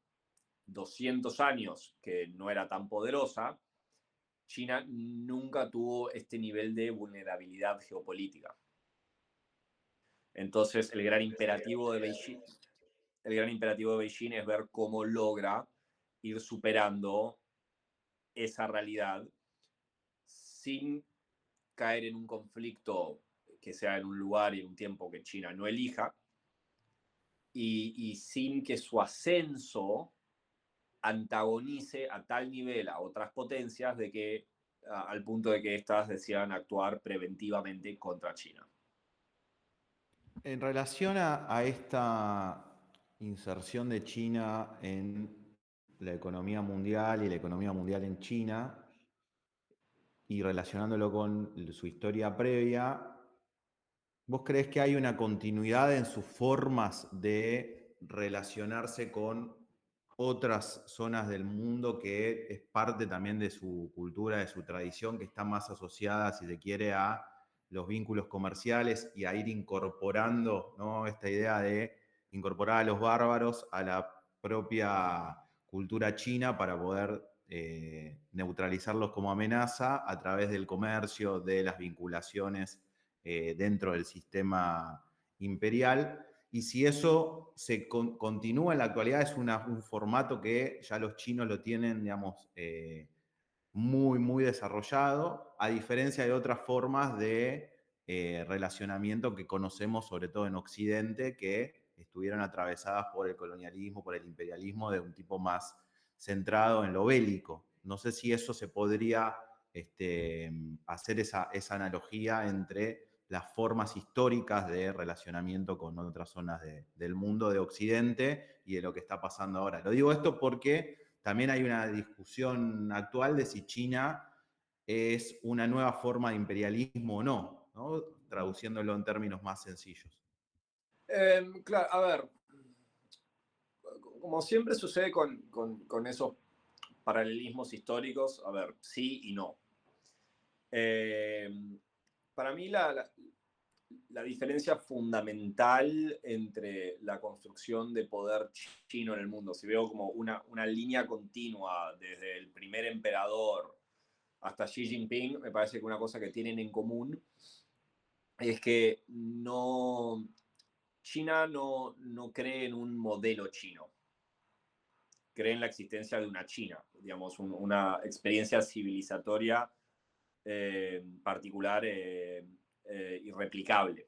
200 años que no era tan poderosa, China nunca tuvo este nivel de vulnerabilidad geopolítica. Entonces, el gran imperativo de Beijing es ver cómo logra ir superando esa realidad sin caer en un conflicto que sea en un lugar y en un tiempo que China no elija, y sin que su ascenso antagonice a tal nivel a otras potencias de que al punto de que éstas decidan actuar preventivamente contra China. En relación a esta inserción de China en la economía mundial y la economía mundial en China, y relacionándolo con su historia previa, ¿vos creés que hay una continuidad en sus formas de relacionarse con otras zonas del mundo que es parte también de su cultura, de su tradición, que está más asociada, si se quiere, a los vínculos comerciales y a ir incorporando, ¿no?, esta idea de incorporar a los bárbaros a la propia cultura china para poder neutralizarlos como amenaza a través del comercio, de las vinculaciones dentro del sistema imperial? Y si eso se continúa en la actualidad, es un formato que ya los chinos lo tienen, digamos, muy, muy desarrollado, a diferencia de otras formas de relacionamiento que conocemos, sobre todo en Occidente, que estuvieron atravesadas por el colonialismo, por el imperialismo, de un tipo más centrado en lo bélico. No sé si eso se podría hacer esa analogía entre las formas históricas de relacionamiento con otras zonas del mundo de Occidente y de lo que está pasando ahora. Lo digo esto porque también hay una discusión actual de si China es una nueva forma de imperialismo o no, ¿no? Traduciéndolo en términos más sencillos. Claro, a ver, como siempre sucede con esos paralelismos históricos, a ver, sí y no. Para mí la diferencia fundamental entre la construcción de poder chino en el mundo, si veo como una línea continua desde el primer emperador hasta Xi Jinping, me parece que una cosa que tienen en común es que China no cree en un modelo chino, cree en la existencia de una China, digamos, una experiencia civilizatoria particular irreplicable.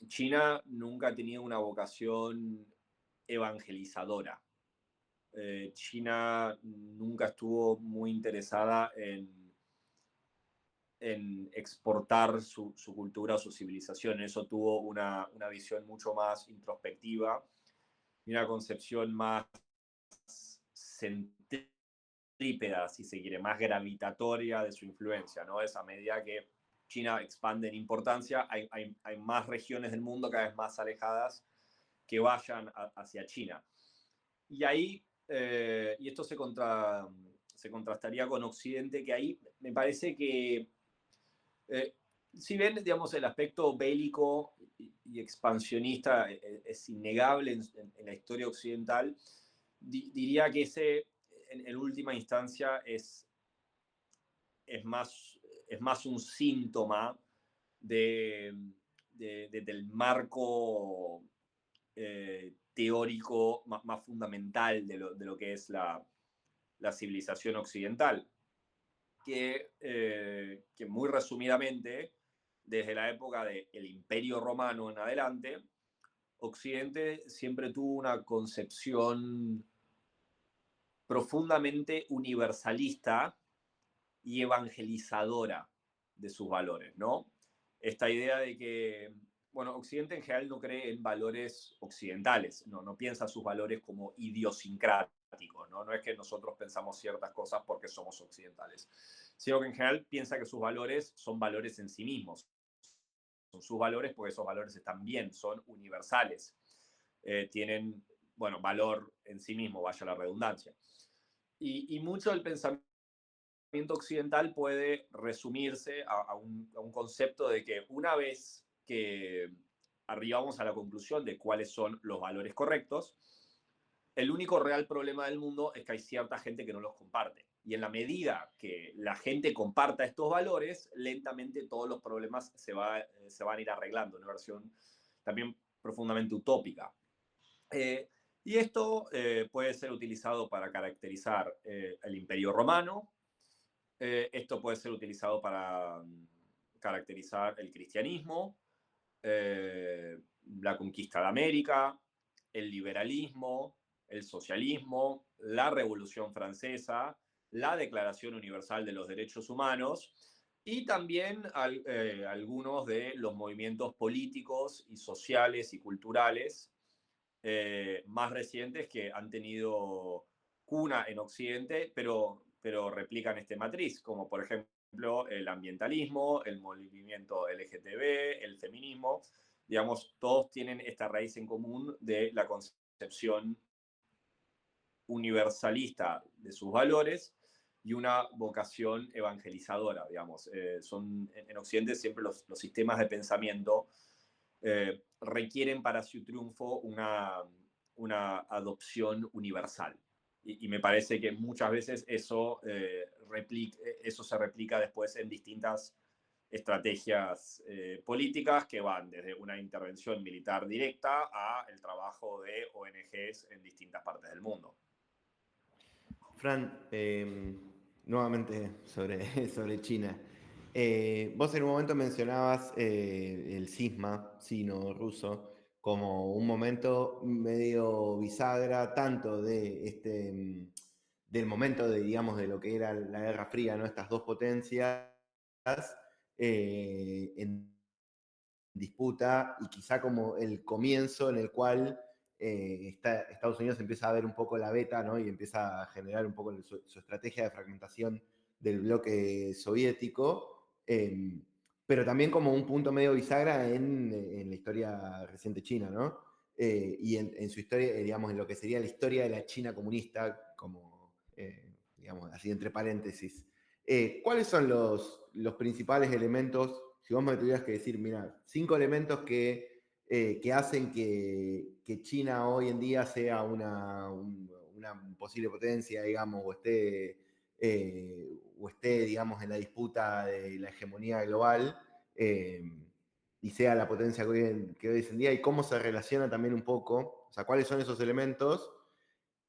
China nunca ha tenido una vocación evangelizadora. China nunca estuvo muy interesada en exportar su cultura o su civilización. Eso tuvo una visión mucho más introspectiva y una concepción más centrípeta, si se quiere, más gravitatoria de su influencia, ¿no? Es a medida que China expande en importancia, hay más regiones del mundo cada vez más alejadas que vayan hacia China. Y ahí, y esto se contrastaría con Occidente, que ahí me parece que, si bien, digamos, el aspecto bélico y expansionista es innegable en la historia occidental, diría que ese, en última instancia, es más un síntoma del marco teórico más fundamental de lo que es la civilización occidental, que muy resumidamente, desde la época del Imperio Romano en adelante, Occidente siempre tuvo una concepción profundamente universalista y evangelizadora de sus valores, ¿no? Esta idea de que, bueno, Occidente en general no cree en valores occidentales, no piensa sus valores como idiosincráticos, ¿no? No es que nosotros pensamos ciertas cosas porque somos occidentales, sino que en general piensa que sus valores son valores en sí mismos. Son sus valores porque esos valores están bien, son universales, tienen, bueno, valor en sí mismo, vaya la redundancia. Y mucho del pensamiento occidental puede resumirse a un concepto de que una vez que arribamos a la conclusión de cuáles son los valores correctos, el único real problema del mundo es que hay cierta gente que no los comparte. Y en la medida que la gente comparta estos valores, lentamente todos los problemas se van a ir arreglando. Una versión también profundamente utópica. Y esto puede ser utilizado para caracterizar el Imperio Romano. Esto puede ser utilizado para caracterizar el cristianismo, la conquista de América, el liberalismo, el socialismo, la Revolución Francesa, la Declaración Universal de los Derechos Humanos y también algunos de los movimientos políticos y sociales y culturales más recientes que han tenido cuna en Occidente, pero replican esta matriz, como por ejemplo el ambientalismo, el movimiento LGTB, el feminismo. Digamos, todos tienen esta raíz en común de la concepción universalista de sus valores y una vocación evangelizadora, digamos. Son en Occidente siempre los sistemas de pensamiento requieren para su triunfo una adopción universal. Y me parece que muchas veces eso se replica después en distintas estrategias políticas que van desde una intervención militar directa a el trabajo de ONGs en distintas partes del mundo. Fran, nuevamente sobre China. Vos en un momento mencionabas el cisma sino-ruso como un momento medio bisagra, tanto del momento digamos, de lo que era la Guerra Fría, ¿no? Estas dos potencias en disputa y quizá como el comienzo en el cual Estados Unidos empieza a ver un poco la beta, ¿no? Y empieza a generar un poco su estrategia de fragmentación del bloque soviético, pero también como un punto medio bisagra en la historia reciente china, ¿no? Y en su historia, digamos, en lo que sería la historia de la China comunista, como, digamos, así entre paréntesis. ¿Cuáles son los principales elementos, si vos me tuvieras que decir, mira, 5 elementos que hacen que China hoy en día sea una posible potencia, digamos, o esté, digamos, en la disputa de la hegemonía global y sea la potencia que hoy es en día, y cómo se relaciona también un poco, o sea, cuáles son esos elementos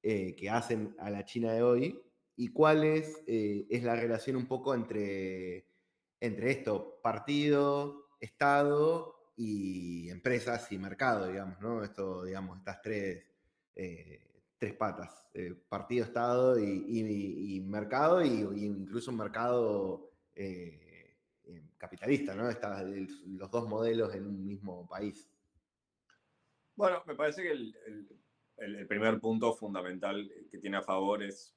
que hacen a la China de hoy y cuál es la relación un poco entre entre esto, partido, Estado y empresas y mercado, digamos, ¿no? Esto, digamos, estas tres patas, partido, Estado y mercado, y incluso un mercado capitalista, ¿no? Los dos modelos en un mismo país. Bueno, me parece que el primer punto fundamental que tiene a favor es,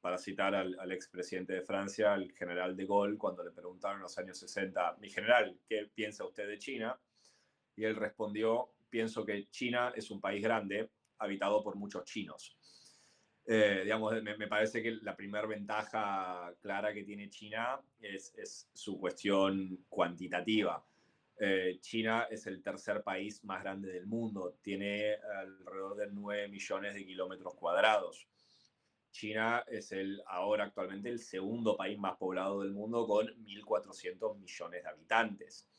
para citar al expresidente de Francia, el general de Gaulle, cuando le preguntaron en los años 60, mi general, ¿qué piensa usted de China? Y él respondió, pienso que China es un país grande, habitado por muchos chinos. Digamos, me parece que la primera ventaja clara que tiene China es su cuestión cuantitativa. China es el tercer país más grande del mundo, tiene alrededor de 9 millones de kilómetros cuadrados. China es ahora actualmente el segundo país más poblado del mundo con 1.400 millones de habitantes.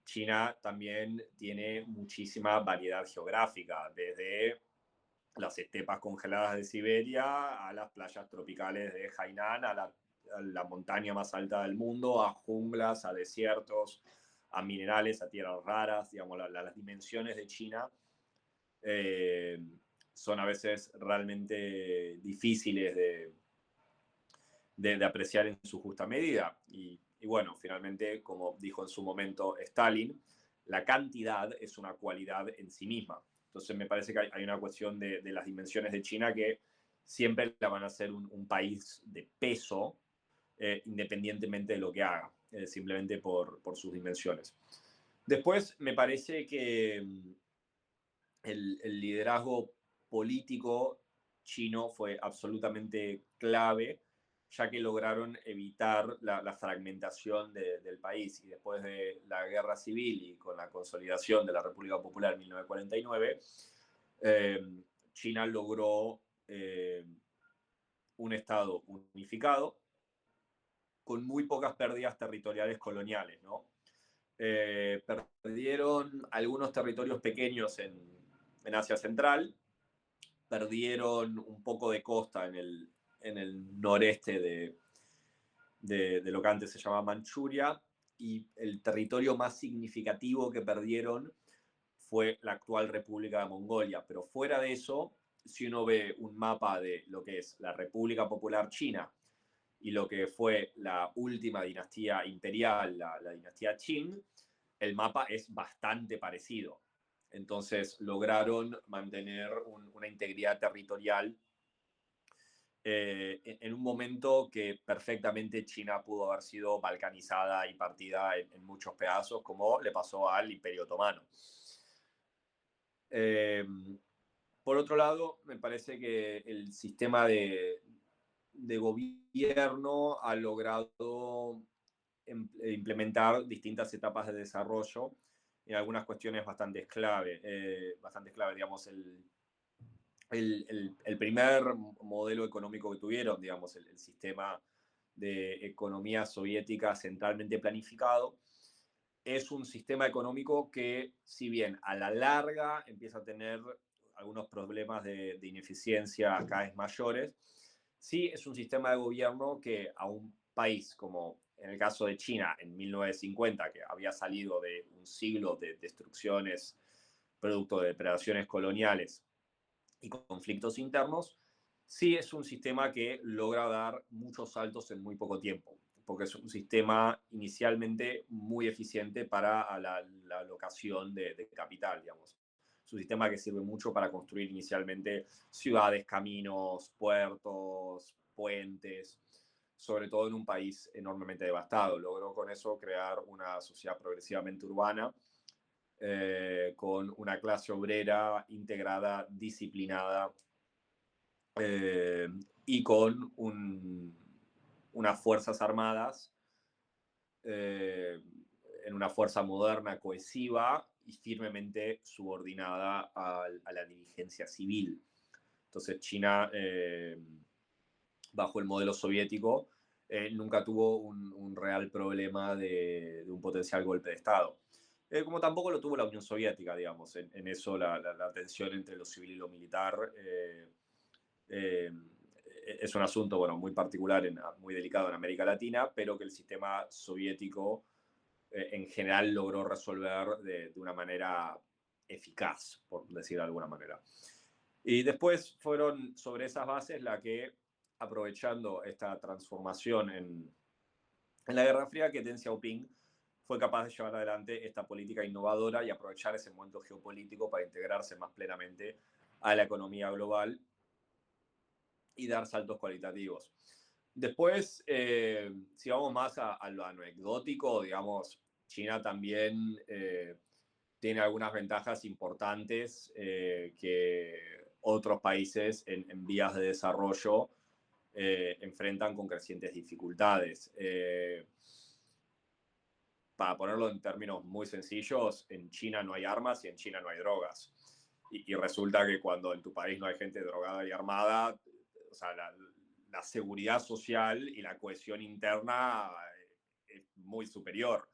China también tiene muchísima variedad geográfica, desde las estepas congeladas de Siberia a las playas tropicales de Hainan, a la montaña más alta del mundo, a junglas, a desiertos, a minerales, a tierras raras. Digamos, las dimensiones de China son a veces realmente difíciles de apreciar en su justa medida. Y bueno, finalmente, como dijo en su momento Stalin, la cantidad es una cualidad en sí misma. Entonces me parece que hay una cuestión de las dimensiones de China que siempre la van a ser un país de peso, independientemente de lo que haga, simplemente por sus dimensiones. Después me parece que el liderazgo político chino fue absolutamente clave, ya que lograron evitar la fragmentación del país. Y después de la guerra civil y con la consolidación de la República Popular en 1949, China logró un Estado unificado con muy pocas pérdidas territoriales coloniales, ¿no? Perdieron algunos territorios pequeños en Asia Central, perdieron un poco de costa en el noreste de lo que antes se llamaba Manchuria, y el territorio más significativo que perdieron fue la actual República de Mongolia. Pero fuera de eso, si uno ve un mapa de lo que es la República Popular China y lo que fue la última dinastía imperial, la dinastía Qing, el mapa es bastante parecido. Entonces lograron mantener una integridad territorial en un momento que perfectamente China pudo haber sido balcanizada y partida en muchos pedazos, como le pasó al Imperio Otomano. Por otro lado, me parece que el sistema de gobierno ha logrado implementar distintas etapas de desarrollo en algunas cuestiones bastante clave, digamos, el primer modelo económico que tuvieron, digamos, el sistema de economía soviética centralmente planificado, es un sistema económico que, si bien a la larga empieza a tener algunos problemas de ineficiencia cada vez mayores, sí es un sistema de gobierno que a un país como en el caso de China en 1950, que había salido de un siglo de destrucciones producto de depredaciones coloniales y conflictos internos, sí es un sistema que logra dar muchos saltos en muy poco tiempo, porque es un sistema inicialmente muy eficiente para la alocación de capital, digamos. Es un sistema que sirve mucho para construir inicialmente ciudades, caminos, puertos, puentes, sobre todo en un país enormemente devastado. Logró con eso crear una sociedad progresivamente urbana, con una clase obrera integrada, disciplinada, y con unas fuerzas armadas, en una fuerza moderna, cohesiva y firmemente subordinada a la dirigencia civil. Entonces China, bajo el modelo soviético, nunca tuvo un real problema de un potencial golpe de Estado. Como tampoco lo tuvo la Unión Soviética, digamos. En eso la tensión entre lo civil y lo militar es un asunto, bueno, muy particular, muy delicado en América Latina, pero que el sistema soviético en general logró resolver de una manera eficaz, por decir de alguna manera. Y después fueron sobre esas bases la que, aprovechando esta transformación en la Guerra Fría, que Deng Xiaoping fue capaz de llevar adelante esta política innovadora y aprovechar ese momento geopolítico para integrarse más plenamente a la economía global y dar saltos cualitativos. Después, si vamos más a lo anecdótico, digamos, China también tiene algunas ventajas importantes que otros países en vías de desarrollo enfrentan con crecientes dificultades. Para ponerlo en términos muy sencillos, en China no hay armas y en China no hay drogas. Y resulta que cuando en tu país no hay gente drogada y armada, o sea, la seguridad social y la cohesión interna es muy superior.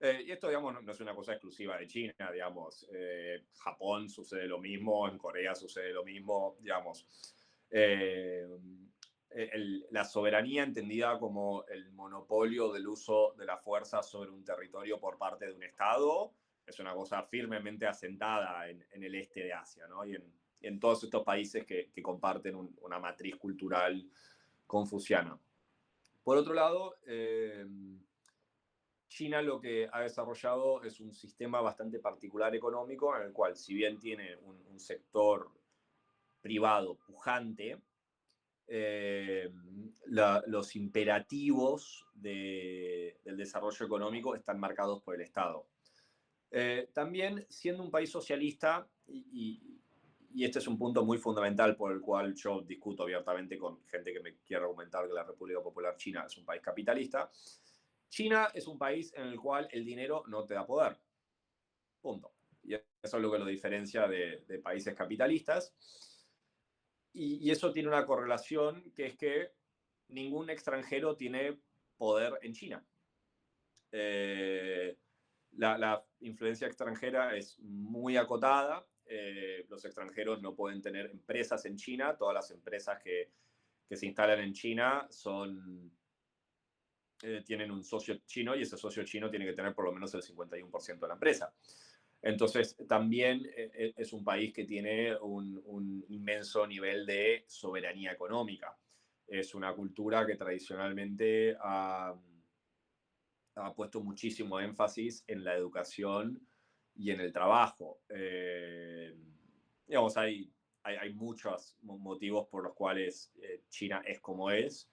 Y esto, digamos, no es una cosa exclusiva de China, digamos. Japón sucede lo mismo, en Corea sucede lo mismo, digamos. La soberanía entendida como el monopolio del uso de la fuerza sobre un territorio por parte de un Estado es una cosa firmemente asentada en el este de Asia, ¿no? Y en todos estos países que comparten una matriz cultural confuciana. Por otro lado, China lo que ha desarrollado es un sistema bastante particular económico en el cual, si bien tiene un sector privado pujante, los imperativos del desarrollo económico están marcados por el Estado. También, siendo un país socialista, y este es un punto muy fundamental por el cual yo discuto abiertamente con gente que me quiere argumentar que la República Popular China es un país capitalista, China es un país en el cual el dinero no te da poder. Punto. Y eso es lo que lo diferencia de países capitalistas. Y eso tiene una correlación que es que ningún extranjero tiene poder en China. La influencia extranjera es muy acotada. Los extranjeros no pueden tener empresas en China. Todas las empresas que se instalan en China tienen un socio chino y ese socio chino tiene que tener por lo menos el 51% de la empresa. Entonces, también es un país que tiene un inmenso nivel de soberanía económica. Es una cultura que tradicionalmente ha puesto muchísimo énfasis en la educación y en el trabajo. Digamos, hay muchos motivos por los cuales China es como es.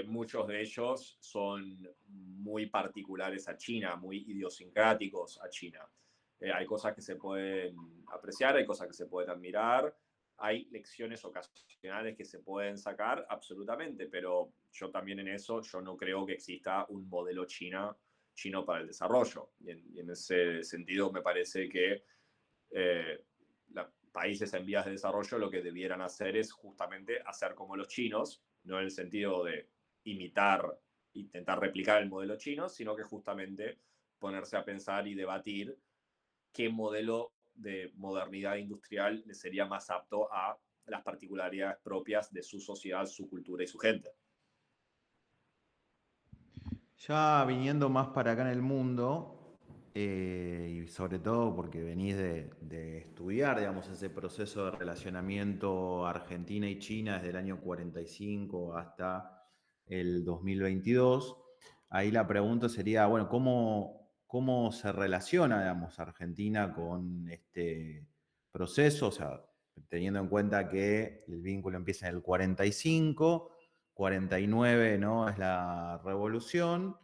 Muchos de ellos son muy particulares a China, muy idiosincráticos a China. Hay cosas que se pueden apreciar, hay cosas que se pueden admirar, hay lecciones ocasionales que se pueden sacar, absolutamente, pero yo también en eso, yo no creo que exista un modelo chino para el desarrollo. Y en ese sentido me parece que países en vías de desarrollo lo que debieran hacer es justamente hacer como los chinos, no en el sentido de imitar, intentar replicar el modelo chino, sino que justamente ponerse a pensar y debatir qué modelo de modernidad industrial le sería más apto a las particularidades propias de su sociedad, su cultura y su gente. Ya viniendo más para acá en el mundo, y sobre todo porque venís de estudiar, digamos, ese proceso de relacionamiento Argentina y China desde el año 45 hasta el 2022, ahí la pregunta sería, bueno, ¿cómo se relaciona, digamos, Argentina con este proceso? O sea, teniendo en cuenta que el vínculo empieza en el 45, 49, ¿no? Es la revolución,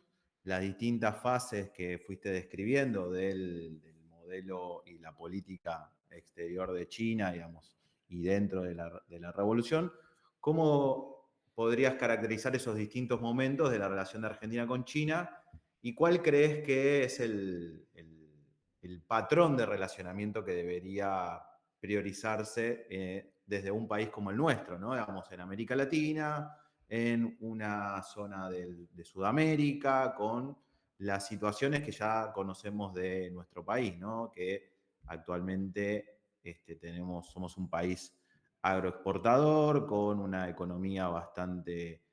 las distintas fases que fuiste describiendo del modelo y la política exterior de China, digamos, y dentro de la revolución. ¿Cómo podrías caracterizar esos distintos momentos de la relación de Argentina con China y cuál crees que es el patrón de relacionamiento que debería priorizarse desde un país como el nuestro, ¿no? Digamos, en América Latina, en una zona de Sudamérica, con las situaciones que ya conocemos de nuestro país, ¿no? Que actualmente somos un país agroexportador, con una economía bastante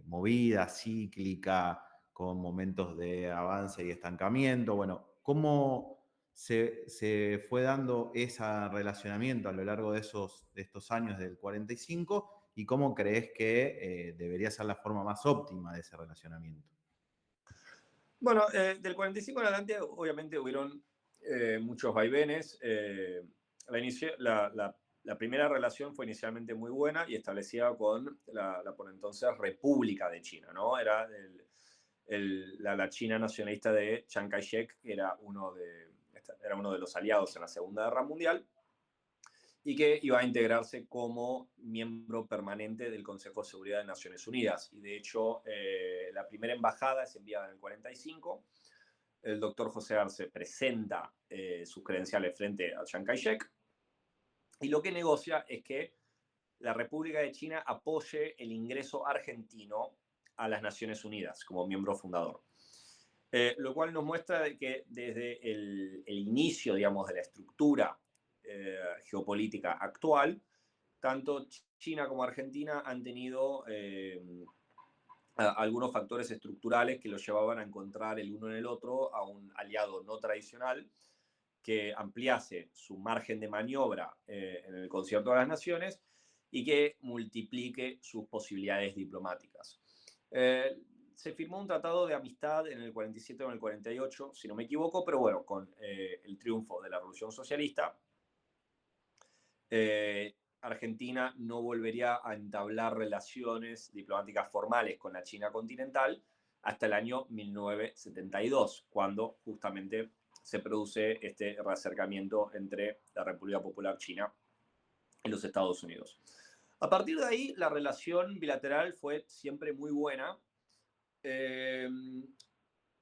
movida, cíclica, con momentos de avance y estancamiento. Bueno, ¿cómo se fue dando ese relacionamiento a lo largo de estos años del 45 y cómo crees que debería ser la forma más óptima de ese relacionamiento? Bueno, del 45 en adelante obviamente hubieron muchos vaivenes. La primera relación fue inicialmente muy buena y establecida con la por entonces República de China, ¿no? Era la China nacionalista de Chiang Kai-shek, que era uno de los aliados en la Segunda Guerra Mundial y que iba a integrarse como miembro permanente del Consejo de Seguridad de Naciones Unidas. Y de hecho, la primera embajada es enviada en el 45. El doctor José Arce presenta sus credenciales frente a Chiang Kai-shek y lo que negocia es que la República de China apoye el ingreso argentino a las Naciones Unidas como miembro fundador. Lo cual nos muestra de que desde el inicio, digamos, de la estructura geopolítica actual, tanto China como Argentina han tenido algunos factores estructurales que los llevaban a encontrar el uno en el otro a un aliado no tradicional que ampliase su margen de maniobra en el concierto de las naciones y que multiplique sus posibilidades diplomáticas. Se firmó un tratado de amistad en el 47 o en el 48, si no me equivoco, pero bueno, con el triunfo de la Revolución Socialista, Argentina no volvería a entablar relaciones diplomáticas formales con la China continental hasta el año 1972, cuando justamente se produce este reacercamiento entre la República Popular China y los Estados Unidos. A partir de ahí, la relación bilateral fue siempre muy buena,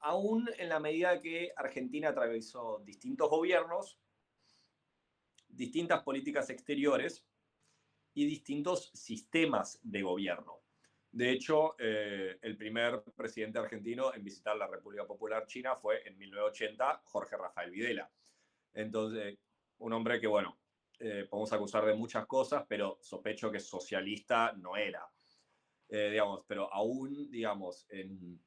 aún en la medida que Argentina atravesó distintos gobiernos, distintas políticas exteriores y distintos sistemas de gobierno. De hecho, el primer presidente argentino en visitar la República Popular China fue en 1980, Jorge Rafael Videla. Entonces, un hombre que, bueno, podemos acusar de muchas cosas, pero sospecho que socialista no era. Digamos, pero aún, digamos, en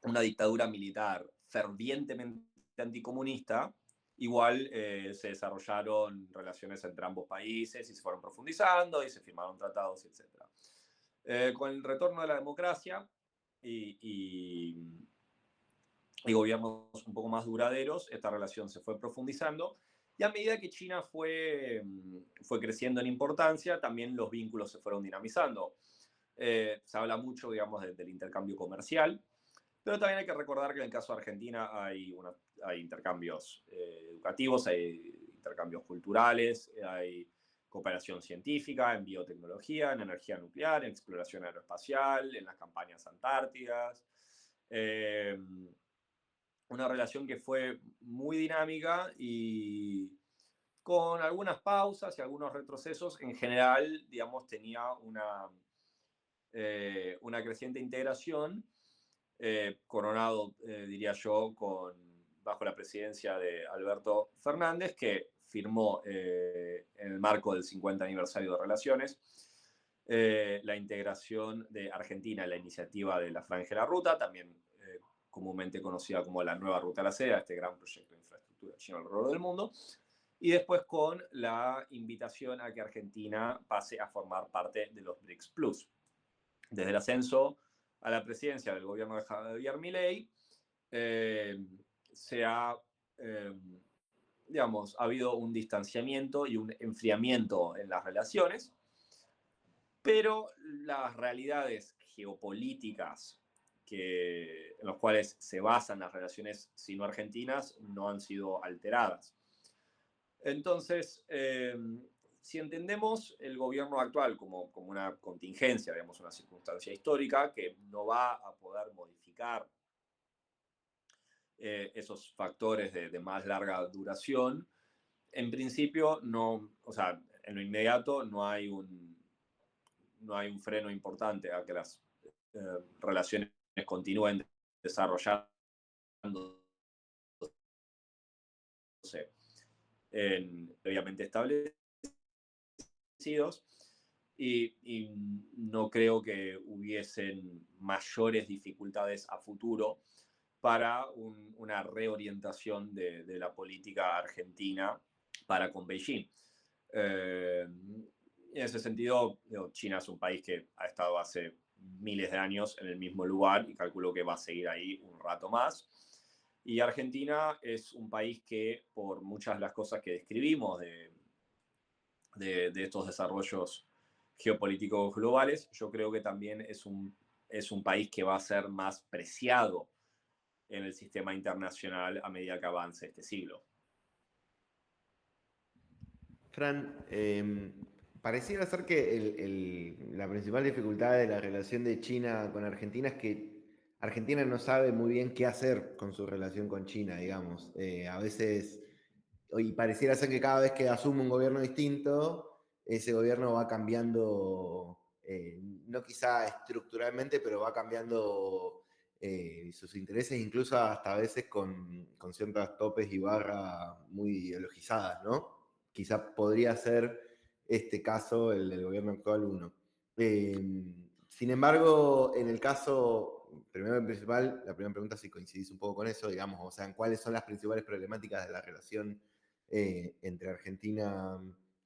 una dictadura militar fervientemente anticomunista, igual se desarrollaron relaciones entre ambos países y se fueron profundizando y se firmaron tratados, etc. Con el retorno de la democracia y gobiernos un poco más duraderos, esta relación se fue profundizando y a medida que China fue creciendo en importancia, también los vínculos se fueron dinamizando. Se habla mucho, digamos, del intercambio comercial, pero también hay que recordar que en el caso de Argentina hay intercambios educativos, hay intercambios culturales, hay cooperación científica, en biotecnología, en energía nuclear, en exploración aeroespacial, en las campañas antárticas. Una relación que fue muy dinámica y con algunas pausas y algunos retrocesos. En general, digamos, tenía una creciente integración, coronado, diría yo, bajo la presidencia de Alberto Fernández, que firmó en el marco del 50 aniversario de Relaciones la integración de Argentina en la iniciativa de la Franja de la Ruta, también comúnmente conocida como la Nueva Ruta a la Seda, este gran proyecto de infraestructura chino alrededor del mundo, y después con la invitación a que Argentina pase a formar parte de los BRICS Plus. Desde el ascenso a la presidencia del gobierno de Javier Milei, digamos, ha habido un distanciamiento y un enfriamiento en las relaciones, pero las realidades geopolíticas en las cuales se basan las relaciones sino-argentinas no han sido alteradas. Entonces, si entendemos el gobierno actual como una contingencia, digamos, una circunstancia histórica que no va a poder modificar esos factores de más larga duración, en principio no, o sea, en lo inmediato no hay un freno importante a que las relaciones continúen desarrollándose previamente establecidas. y no creo que hubiesen mayores dificultades a futuro para una reorientación de la política argentina para con Beijing. En ese sentido, China es un país que ha estado hace miles de años en el mismo lugar y calculo que va a seguir ahí un rato más. Y Argentina es un país que, por muchas de las cosas que describimos de estos desarrollos geopolíticos globales, yo creo que también es un país que va a ser más preciado en el sistema internacional a medida que avance este siglo. Fran, pareciera ser que la principal dificultad de la relación de China con Argentina es que Argentina no sabe muy bien qué hacer con su relación con China, digamos. A veces, y pareciera ser que cada vez que asume un gobierno distinto, ese gobierno va cambiando, no quizá estructuralmente, pero va cambiando sus intereses, incluso hasta a veces con ciertas topes y barras muy ideologizadas, ¿no? Quizá podría ser este caso, el del gobierno actual, uno. Sin embargo, en el caso, primero y principal, la primera pregunta, si coincidís un poco con eso, digamos, o sea, en cuáles son las principales problemáticas de la relación entre Argentina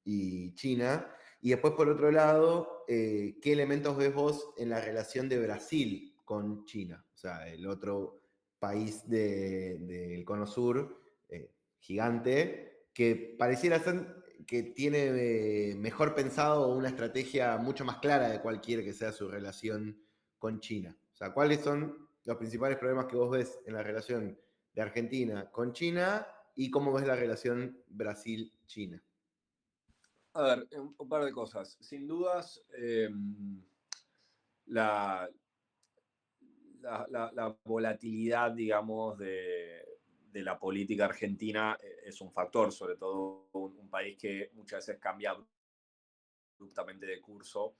y China. Y después, por otro lado, ¿qué elementos ves vos en la relación de Brasil con China? O sea, el otro país del Cono Sur, gigante, que pareciera ser que tiene mejor pensado una estrategia mucho más clara de cuál quiere que sea su relación con China. O sea, ¿cuáles son los principales problemas que vos ves en la relación de Argentina con China y cómo ves la relación Brasil-China? A ver, un par de cosas. Sin dudas, la, la volatilidad, digamos, de la política argentina es un factor, sobre todo un país que muchas veces cambia abruptamente de curso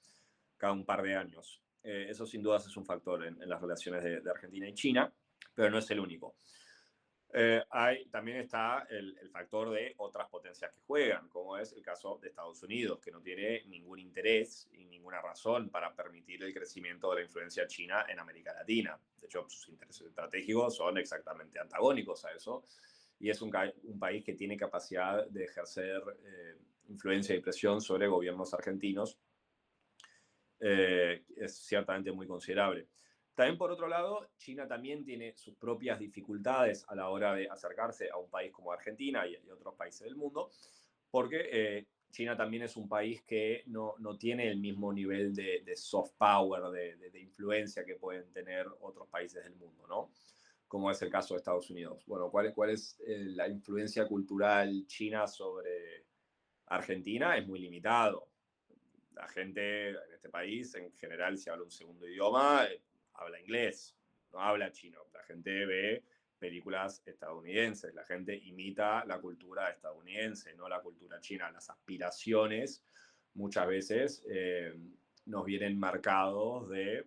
cada un par de años. Eso sin dudas es un factor en las relaciones de Argentina y China, pero no es el único. También está el factor de otras potencias que juegan, como es el caso de Estados Unidos, que no tiene ningún interés y ninguna razón para permitir el crecimiento de la influencia china en América Latina. De hecho, sus intereses estratégicos son exactamente antagónicos a eso, y es un país que tiene capacidad de ejercer influencia y presión sobre gobiernos argentinos. Es ciertamente muy considerable. También, por otro lado, China también tiene sus propias dificultades a la hora de acercarse a un país como Argentina y otros países del mundo, porque China también es un país que no tiene el mismo nivel de soft power, de influencia que pueden tener otros países del mundo, ¿no? Como es el caso de Estados Unidos. Bueno, ¿cuál es la influencia cultural china sobre Argentina? Es muy limitado. La gente en este país, en general, si habla un segundo idioma, habla inglés, no habla chino. La gente ve películas estadounidenses, la gente imita la cultura estadounidense, no la cultura china. Las aspiraciones muchas veces nos vienen marcados de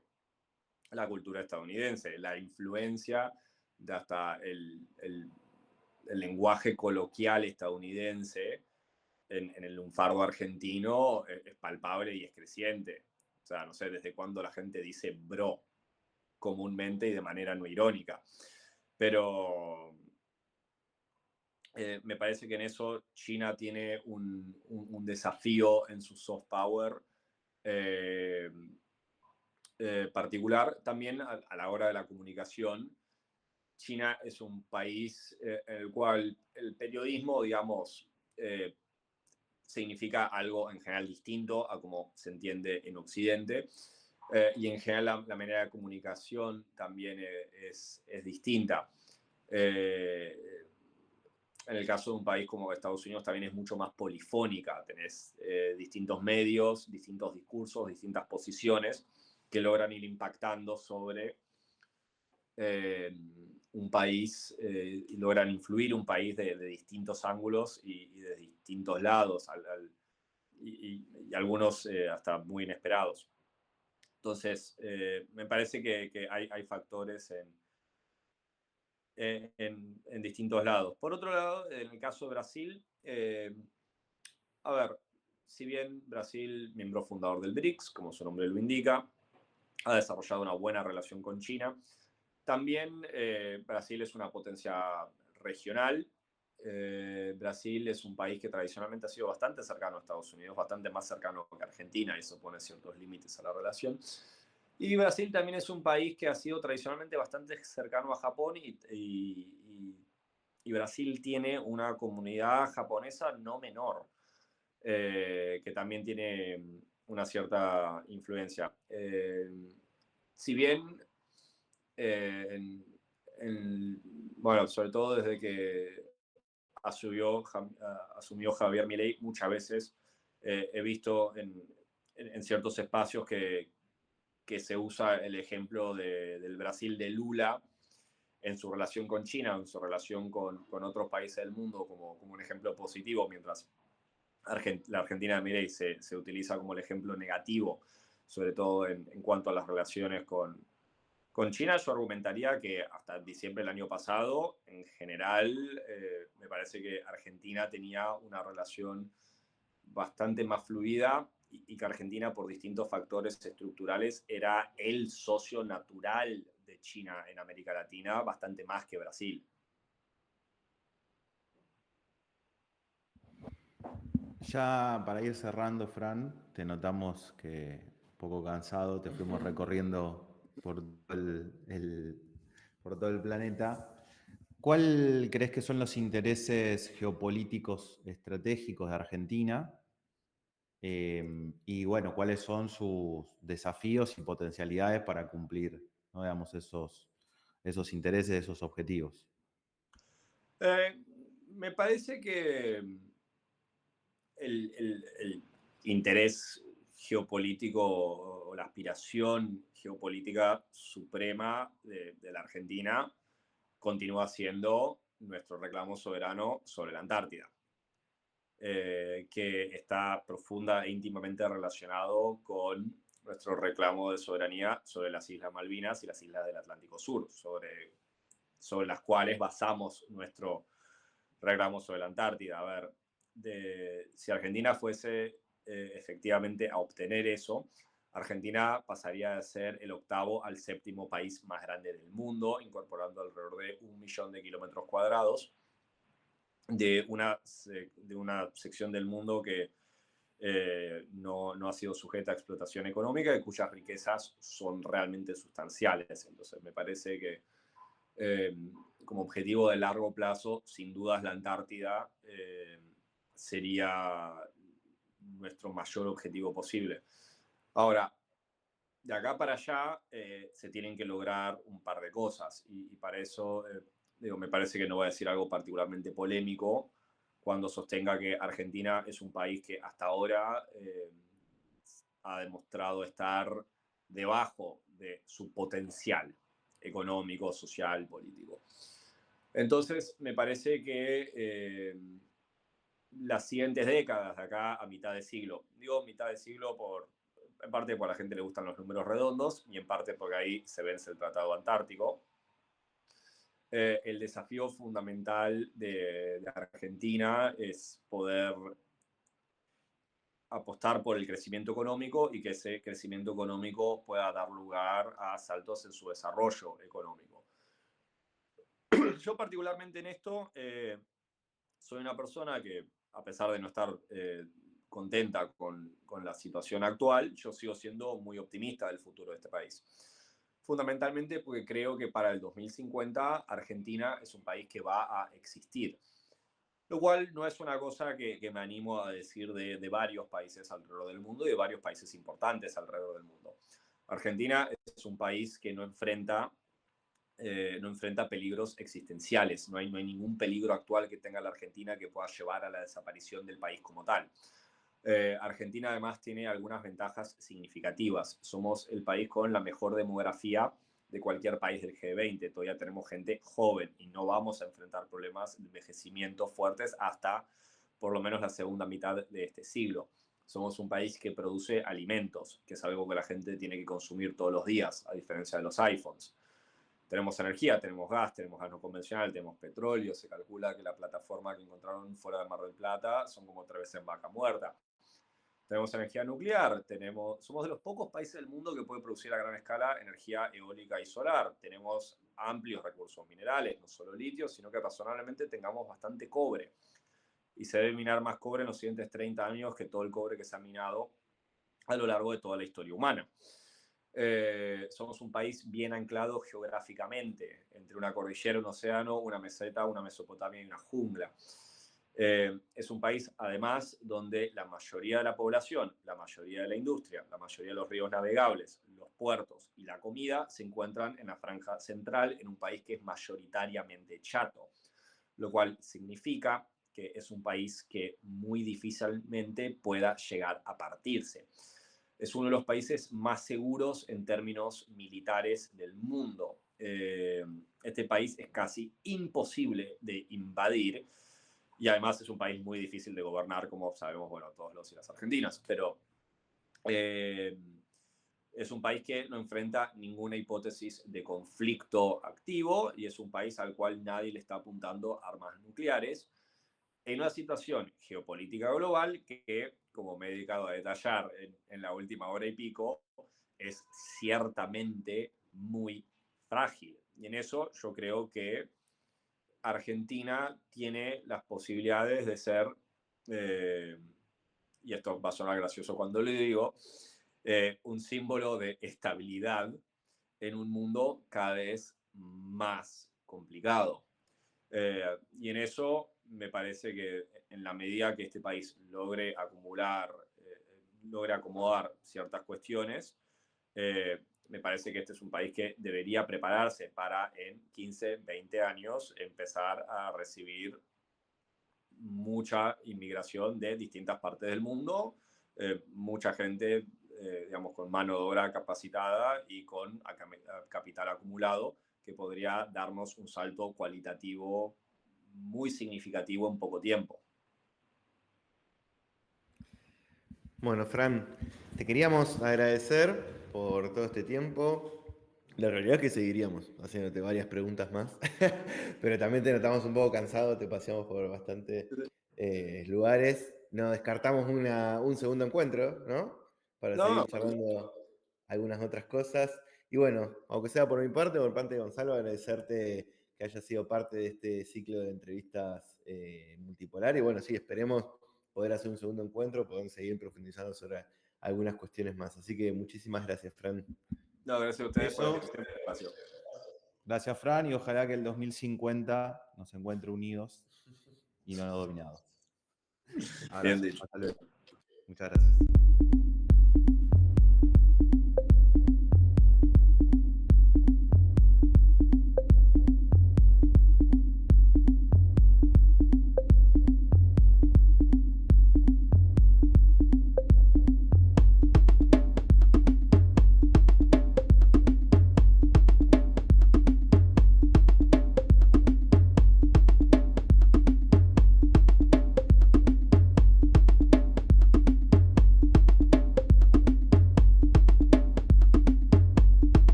la cultura estadounidense, la influencia de hasta el lenguaje coloquial estadounidense en el lunfardo argentino es palpable y es creciente. O sea, no sé desde cuándo la gente dice bro comúnmente y de manera no irónica. Pero me parece que en eso China tiene un desafío en su soft power particular. También a la hora de la comunicación, China es un país en el cual el periodismo, digamos, significa algo en general distinto a como se entiende en Occidente. Y en general la manera de comunicación también es distinta. En el caso de un país como Estados Unidos también es mucho más polifónica. Tenés distintos medios, distintos discursos, distintas posiciones que logran ir impactando sobre un país, logran influir un país de distintos ángulos y de distintos lados, y algunos hasta muy inesperados. Entonces, me parece que hay factores en distintos lados. Por otro lado, en el caso de Brasil, a ver, si bien Brasil, miembro fundador del BRICS, como su nombre lo indica, ha desarrollado una buena relación con China, también Brasil es una potencia regional. Brasil es un país que tradicionalmente ha sido bastante cercano a Estados Unidos, bastante más cercano que Argentina, y eso pone ciertos límites a la relación. Y Brasil también es un país que ha sido tradicionalmente bastante cercano a Japón y Brasil tiene una comunidad japonesa no menor, que también tiene una cierta influencia. Si bien, bueno, sobre todo desde que asumió Javier Milei, muchas veces he visto en ciertos espacios que se usa el ejemplo del Brasil de Lula en su relación con China, en su relación con otros países del mundo, como un ejemplo positivo, mientras la Argentina de Milei se utiliza como el ejemplo negativo, sobre todo en cuanto a las relaciones con China. Yo argumentaría que hasta diciembre del año pasado, en general, me parece que Argentina tenía una relación bastante más fluida y que Argentina, por distintos factores estructurales, era el socio natural de China en América Latina, bastante más que Brasil. Ya para ir cerrando, Fran, te notamos que un poco cansado, te fuimos recorriendo por todo el planeta. ¿Cuál crees que son los intereses geopolíticos estratégicos de Argentina? Y bueno, ¿cuáles son sus desafíos y potencialidades para cumplir, ¿no? Digamos, esos intereses, esos objetivos? Me parece que el interés geopolítico o la aspiración geopolítica suprema de la Argentina continúa siendo nuestro reclamo soberano sobre la Antártida, que está profunda e íntimamente relacionado con nuestro reclamo de soberanía sobre las Islas Malvinas y las islas del Atlántico Sur, sobre las cuales basamos nuestro reclamo sobre la Antártida. A ver, si Argentina fuese efectivamente a obtener eso, Argentina pasaría de ser el octavo al séptimo país más grande del mundo, incorporando alrededor de 1 millón de kilómetros cuadrados de una sección del mundo que no ha sido sujeta a explotación económica y cuyas riquezas son realmente sustanciales. Entonces, me parece que como objetivo de largo plazo, sin dudas la Antártida sería nuestro mayor objetivo posible. Ahora, de acá para allá se tienen que lograr un par de cosas y para eso, me parece que no voy a decir algo particularmente polémico cuando sostenga que Argentina es un país que hasta ahora ha demostrado estar debajo de su potencial económico, social, político. Entonces, me parece que las siguientes décadas, de acá a mitad de siglo, digo mitad de siglo en parte porque a la gente le gustan los números redondos y en parte porque ahí se vence el Tratado Antártico, el desafío fundamental de Argentina es poder apostar por el crecimiento económico y que ese crecimiento económico pueda dar lugar a saltos en su desarrollo económico. Yo particularmente en esto soy una persona que, a pesar de no estar contenta con la situación actual, yo sigo siendo muy optimista del futuro de este país. Fundamentalmente porque creo que para el 2050 Argentina es un país que va a existir. Lo cual no es una cosa que me animo a decir de varios países alrededor del mundo y de varios países importantes alrededor del mundo. Argentina es un país que no enfrenta peligros existenciales. No hay ningún peligro actual que tenga la Argentina que pueda llevar a la desaparición del país como tal. Argentina además tiene algunas ventajas significativas. Somos el país con la mejor demografía de cualquier país del G20. Todavía tenemos gente joven y no vamos a enfrentar problemas de envejecimiento fuertes hasta por lo menos la segunda mitad de este siglo. Somos un país que produce alimentos, que es algo que la gente tiene que consumir todos los días, a diferencia de los iPhones. Tenemos energía, tenemos gas no convencional, tenemos petróleo. Se calcula que la plataforma que encontraron fuera de Mar del Plata son como 3 veces vaca muerta. Tenemos energía nuclear, somos de los pocos países del mundo que puede producir a gran escala energía eólica y solar. Tenemos amplios recursos minerales, no solo litio, sino que razonablemente tengamos bastante cobre. Y se debe minar más cobre en los siguientes 30 años que todo el cobre que se ha minado a lo largo de toda la historia humana. Somos un país bien anclado geográficamente, entre una cordillera, un océano, una meseta, una Mesopotamia y una jungla. Es un país, además, donde la mayoría de la población, la mayoría de la industria, la mayoría de los ríos navegables, los puertos y la comida se encuentran en la franja central, en un país que es mayoritariamente chato, lo cual significa que es un país que muy difícilmente pueda llegar a partirse. Es uno de los países más seguros en términos militares del mundo. Este país es casi imposible de invadir y además es un país muy difícil de gobernar, como sabemos, bueno, todos los y las argentinas, pero es un país que no enfrenta ninguna hipótesis de conflicto activo y es un país al cual nadie le está apuntando armas nucleares en una situación geopolítica global que, como me he dedicado a detallar en la última hora y pico, es ciertamente muy frágil. Y en eso yo creo que Argentina tiene las posibilidades de ser, y esto va a sonar gracioso cuando lo digo, un símbolo de estabilidad en un mundo cada vez más complicado. Y en eso me parece que en la medida que este país logre logre acomodar ciertas cuestiones, me parece que este es un país que debería prepararse para en 15, 20 años empezar a recibir mucha inmigración de distintas partes del mundo, mucha gente, digamos, con mano de obra capacitada y con capital acumulado que podría darnos un salto cualitativo muy significativo en poco tiempo. Bueno, Fran, te queríamos agradecer por todo este tiempo. La realidad es que seguiríamos haciéndote varias preguntas más, pero también te notamos un poco cansado, te paseamos por bastantes lugares. No descartamos un segundo encuentro, ¿no? Para seguir No, charlando algunas otras cosas. Y bueno, aunque sea por mi parte o por parte de Gonzalo, agradecerte que hayas sido parte de este ciclo de entrevistas multipolar. Y bueno, sí, esperemos poder hacer un segundo encuentro, poder seguir profundizando sobre algunas cuestiones más. Así que muchísimas gracias, Fran. no, gracias a ustedes por Eso. este espacio. Gracias, Fran, y ojalá que el 2050 nos encuentre unidos y no dominados. Bien dicho. Hasta luego. Muchas gracias.